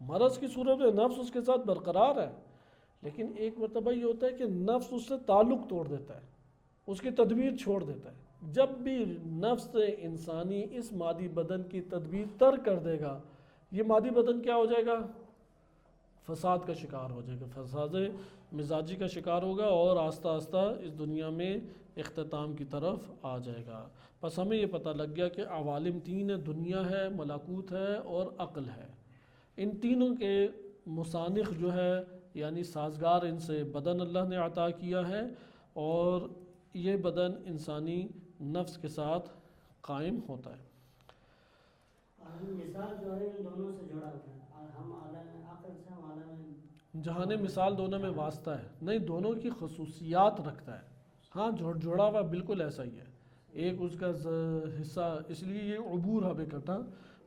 مرض کی صورت میں نفس اس کے ساتھ برقرار ہے، لیکن ایک مرتبہ یہ ہوتا ہے کہ نفس اس سے تعلق توڑ دیتا ہے، اس کی تدبیر چھوڑ دیتا ہے. جب بھی نفس انسانی اس مادی بدن کی تدبیر ترک کر دے گا، یہ مادی بدن کیا ہو جائے گا؟ فساد کا شکار ہو جائے گا، فساد مزاجی کا شکار ہوگا اور آہستہ آہستہ اس دنیا میں اختتام کی طرف آ جائے گا. بس ہمیں یہ پتہ لگ گیا کہ عوالم تین ہیں، دنیا ہے، ملکوت ہے اور عقل ہے. ان تینوں کے مسانخ جو ہے یعنی سازگار ان سے بدن اللہ نے عطا کیا ہے، اور یہ بدن انسانی نفس کے ساتھ قائم ہوتا ہے. عالم مثال جو ہے ان دونوں سے جڑا ہوا ہے. ہم عالم عقل سے، ہم عالم جہان مثال دونوں میں واسطہ ہے، نہیں دونوں کی خصوصیات رکھتا ہے. ہاں جڑا ہوا بالکل ایسا ہی ہے، ایک اس کا حصہ، اس لیے یہ عبور ہمیں کرنا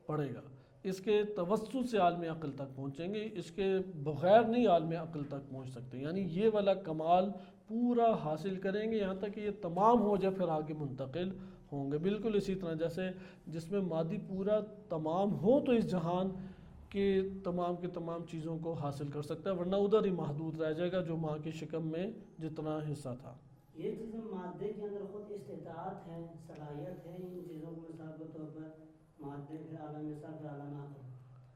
پڑے گا. اس کے توسط سے عالم عقل تک پہنچیں گے، اس کے بغیر نہیں عالم عقل تک پہنچ سکتے. یعنی یہ والا کمال پورا حاصل کریں گے یہاں تک کہ یہ تمام ہو جائے، پھر آگے منتقل ہوں گے. بالکل اسی طرح جیسے جس میں مادی پورا تمام ہو تو اس جہان کے تمام چیزوں کو حاصل کر سکتا ہے، ورنہ ادھر ہی محدود رہ جائے گا جو ماں کے شکم میں جتنا حصہ تھا. یہ چیزیں مادے کے اندر خود استطاعت ہے، صلاحیت ہے ان چیزوں کو مثال کے طور پر مادے پھر عالم مثال پھر عالم عقل.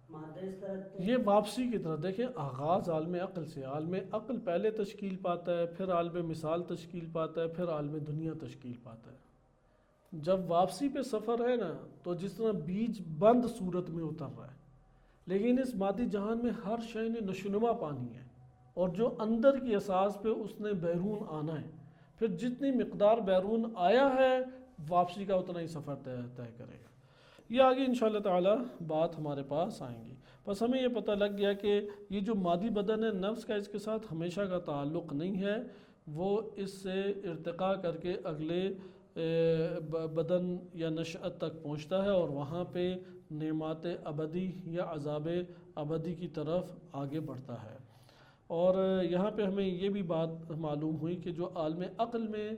مادہ اس طرح یہ واپسی کی طرح دیکھیں، آغاز عالم عقل سے، عالم عقل پہلے تشکیل پاتا ہے، پھر عالم مثال تشکیل پاتا ہے، پھر عالم دنیا تشکیل پاتا ہے. جب واپسی پہ سفر ہے نا تو جس طرح بیج بند صورت میں اتر رہا ہے، لیکن اس مادی جہان میں ہر شے نے نشوونما پانی ہے، اور جو اندر کی اساس پہ اس نے بیرون آنا ہے. پھر جتنی مقدار بیرون آیا ہے واپسی کا اتنا ہی سفر طے کرے گا. یہ آگے انشاءاللہ تعالی بات ہمارے پاس آئیں گی. بس ہمیں یہ پتہ لگ گیا کہ یہ جو مادی بدن ہے نفس کا، اس کے ساتھ ہمیشہ کا تعلق نہیں ہے، وہ اس سے ارتقاء کر کے اگلے بدن یا نشأت تک پہنچتا ہے، اور وہاں پہ نعمات ابدی یا عذاب ابدی کی طرف آگے بڑھتا ہے. اور یہاں پہ ہمیں یہ بھی بات معلوم ہوئی کہ جو عالم عقل میں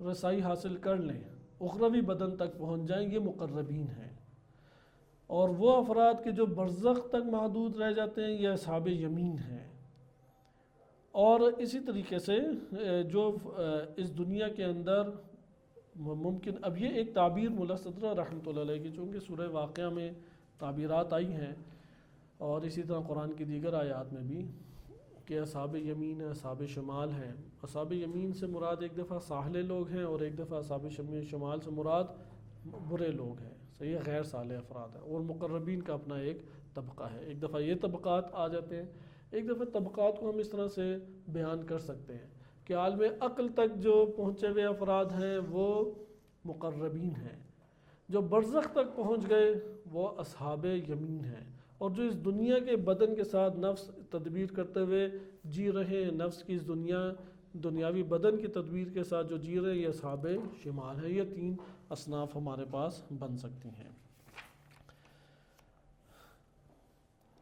رسائی حاصل کر لیں، اخروی بدن تک پہنچ جائیں، یہ مقربین ہیں. اور وہ افراد کے جو برزخ تک محدود رہ جاتے ہیں یہ اصحاب یمین ہیں. اور اسی طریقے سے جو اس دنیا کے اندر ممکن، اب یہ ایک تعبیر ملا صدرہ رحمۃ اللہ علیہ کی، چونکہ سورہ واقعہ میں تعبیرات آئی ہیں اور اسی طرح قرآن کی دیگر آیات میں بھی، کہ اصحاب یمین ہے، اصحاب شمال ہیں. اصحاب یمین سے مراد ایک دفعہ صالح لوگ ہیں، اور ایک دفعہ اصحاب شمال سے مراد برے لوگ ہیں، صحیح ہے، غیر صالح افراد ہیں. اور مقربین کا اپنا ایک طبقہ ہے. ایک دفعہ یہ طبقات آ جاتے ہیں. ایک دفعہ طبقات کو ہم اس طرح سے بیان کر سکتے ہیں کہ عالم عقل تک جو پہنچے ہوئے افراد ہیں وہ مقربین ہیں، جو برزخ تک پہنچ گئے وہ اصحاب یمین ہیں، اور جو اس دنیا کے بدن کے ساتھ نفس تدبیر کرتے ہوئے جی رہے ہیں، نفس کی اس دنیاوی بدن کی تدبیر کے ساتھ جو جی رہے ہیں، یہ اصحاب شمال ہے. یہ تین اصناف ہمارے پاس بن سکتی ہیں.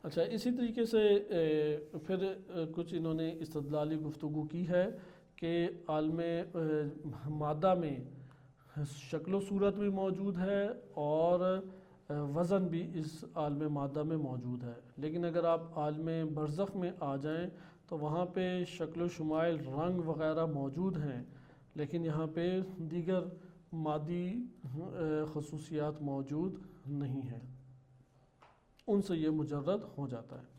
اچھا، اسی طریقے سے پھر کچھ انہوں نے استدلالی گفتگو کی ہے کہ عالم مادہ میں شکل و صورت بھی موجود ہے اور وزن بھی اس عالم مادہ میں موجود ہے. لیکن اگر آپ عالم برزخ میں آ جائیں تو وہاں پہ شکل و شمائل، رنگ وغیرہ موجود ہیں، لیکن یہاں پہ دیگر مادی خصوصیات موجود نہیں ہیں، ان سے یہ مجرد ہو جاتا ہے.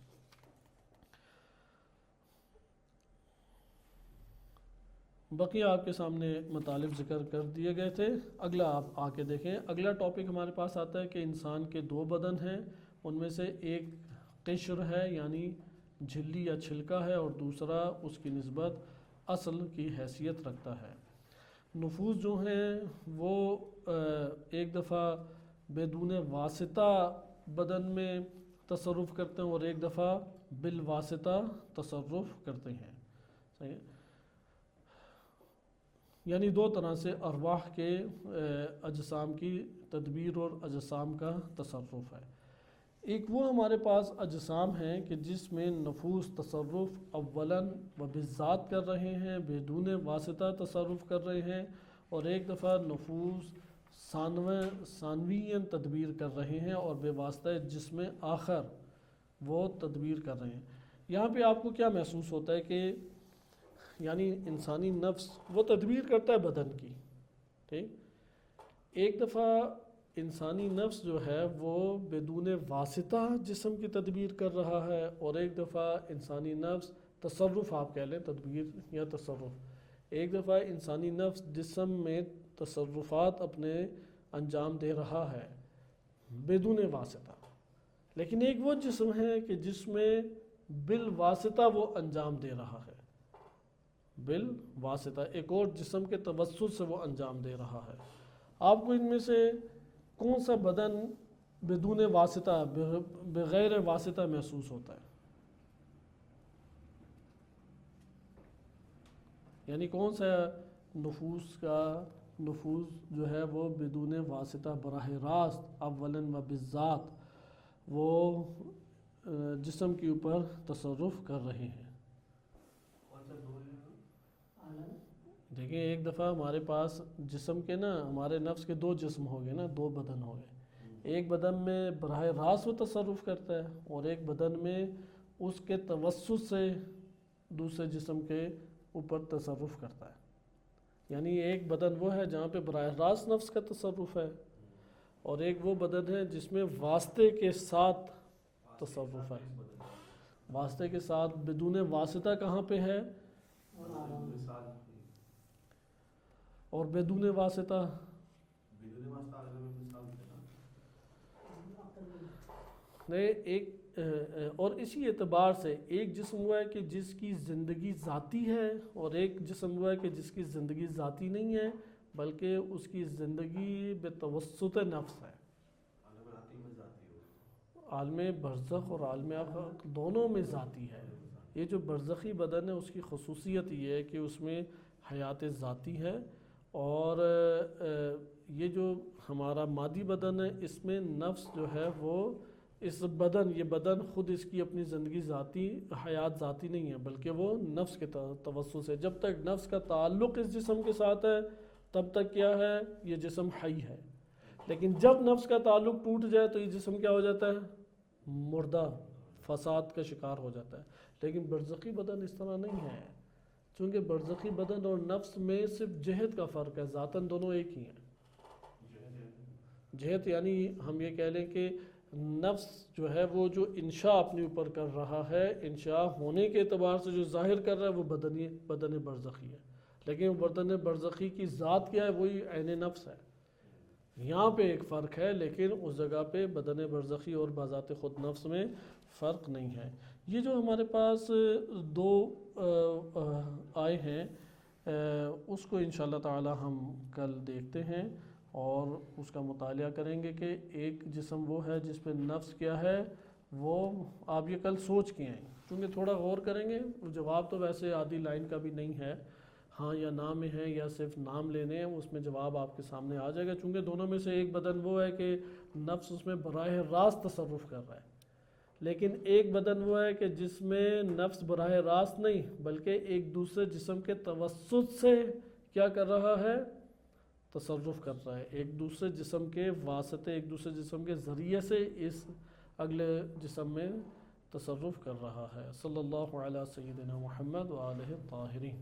بقیہ آپ کے سامنے مطالب ذکر کر دیے گئے تھے. اگلا آپ آ کے دیکھیں. اگلا ٹاپک ہمارے پاس آتا ہے کہ انسان کے دو بدن ہیں، ان میں سے ایک قشر ہے یعنی جھلی یا چھلکا ہے، اور دوسرا اس کی نسبت اصل کی حیثیت رکھتا ہے. نفوذ جو ہیں وہ ایک دفعہ بدون واسطہ بدن میں تصرف کرتے ہیں اور ایک دفعہ بالواسطہ تصرف کرتے ہیں. صحیح، یعنی دو طرح سے ارواح کے اجسام کی تدبیر اور اجسام کا تصرف ہے. ایک وہ ہمارے پاس اجسام ہیں کہ جس میں نفوس تصرف اولاً و بالذات کر رہے ہیں، بدون واسطہ تصرف کر رہے ہیں، اور ایک دفعہ نفوس ثانویاً تدبیر کر رہے ہیں اور بے واسطہ جسم آخر وہ تدبیر کر رہے ہیں۔ یہاں پہ آپ کو کیا محسوس ہوتا ہے کہ یعنی انسانی نفس وہ تدبیر کرتا ہے بدن کی، ٹھیک، ایک دفعہ انسانی نفس جو ہے وہ بدون واسطہ جسم کی تدبیر کر رہا ہے، اور ایک دفعہ انسانی نفس تصرف، آپ کہہ لیں تدبیر یا تصرف، ایک دفعہ انسانی نفس جسم میں تصرفات اپنے انجام دے رہا ہے بدون واسطہ، لیکن ایک وہ جسم ہے کہ جس میں بالواسطہ وہ انجام دے رہا ہے، بالواسطہ ایک اور جسم کے توسط سے وہ انجام دے رہا ہے۔ آپ کو ان میں سے کون سا بدن بدون واسطہ بغیر واسطہ محسوس ہوتا ہے؟ یعنی کون سا نفوس جو ہے وہ بدون واسطہ براہ راست اولاً و بالذات وہ جسم کے اوپر تصرف کر رہے ہیں؟ دیکھیں ایک دفعہ ہمارے پاس جسم کے نا، ہمارے نفس کے دو جسم ہو گئے نا، دو بدن ہو گئے، ایک بدن میں براہ راست وہ تصرف کرتا ہے، اور ایک بدن میں اس کے توسط سے دوسرے جسم کے اوپر تصرف کرتا ہے۔ یعنی ایک بدن وہ ہے جہاں پہ براہ راست نفس کا تصرف ہے، اور ایک وہ بدن ہے جس میں واسطے کے ساتھ تصرف ہے۔ واسطے کے ساتھ بدون واسطہ کہاں پہ ہے؟ اور بدون واسطہ نہیں، ایک اور اسی اعتبار سے ایک جسم ہوا ہے کہ جس کی زندگی ذاتی ہے، اور ایک جسم ہوا ہے کہ جس کی زندگی ذاتی نہیں ہے بلکہ اس کی زندگی بتوسط نفس ہے۔ عالم برزخ اور عالم آخرت دونوں میں ذاتی ہے۔ یہ جو برزخی بدن ہے اس کی خصوصیت یہ ہے کہ اس میں حیات ذاتی ہے، اور یہ جو ہمارا مادی بدن ہے اس میں نفس جو ہے وہ یہ بدن خود اس کی اپنی زندگی ذاتی حیات ذاتی نہیں ہے، بلکہ وہ نفس کے توسط سے، جب تک نفس کا تعلق اس جسم کے ساتھ ہے تب تک کیا ہے، یہ جسم حی ہے، لیکن جب نفس کا تعلق ٹوٹ جائے تو یہ جسم کیا ہو جاتا ہے، مردہ، فساد کا شکار ہو جاتا ہے۔ لیکن برزخی بدن اس طرح نہیں ہے، چونکہ برزخی بدن اور نفس میں صرف جہت کا فرق ہے، ذاتاً دونوں ایک ہی ہیں۔ جہت یعنی ہم یہ کہہ لیں کہ نفس جو ہے وہ جو انشاء اپنے اوپر کر رہا ہے، انشاء ہونے کے اعتبار سے جو ظاہر کر رہا ہے وہ بدن برزخی ہے، لیکن وہ بدن برزخی کی ذات کیا ہے، وہی عین نفس ہے۔ یہاں پہ ایک فرق ہے، لیکن اس جگہ پہ بدن برزخی اور بذات خود نفس میں فرق نہیں ہے۔ یہ جو ہمارے پاس دو آئے ہیں اس کو انشاءاللہ تعالی ہم کل دیکھتے ہیں اور اس کا مطالعہ کریں گے کہ ایک جسم وہ ہے جس پہ نفس کیا ہے، وہ آپ یہ کل سوچ کے آئیں، چونکہ تھوڑا غور کریں گے، جواب تو ویسے آدھی لائن کا بھی نہیں ہے، ہاں یا نام میں ہے یا صرف نام لینے ہیں، اس میں جواب آپ کے سامنے آ جائے گا، چونکہ دونوں میں سے ایک بدن وہ ہے کہ نفس اس میں براہ راست تصرف کر رہا ہے، لیکن ایک بدن وہ ہے کہ جس میں نفس براہ راست نہیں بلکہ ایک دوسرے جسم کے توسط سے کیا کر رہا ہے، تصرف کر رہا ہے، ایک دوسرے جسم کے واسطے، ایک دوسرے جسم کے ذریعے سے اس اگلے جسم میں تصرف کر رہا ہے۔ صلی اللہ علیہ سیدنا محمد وآلہ الطاہرین۔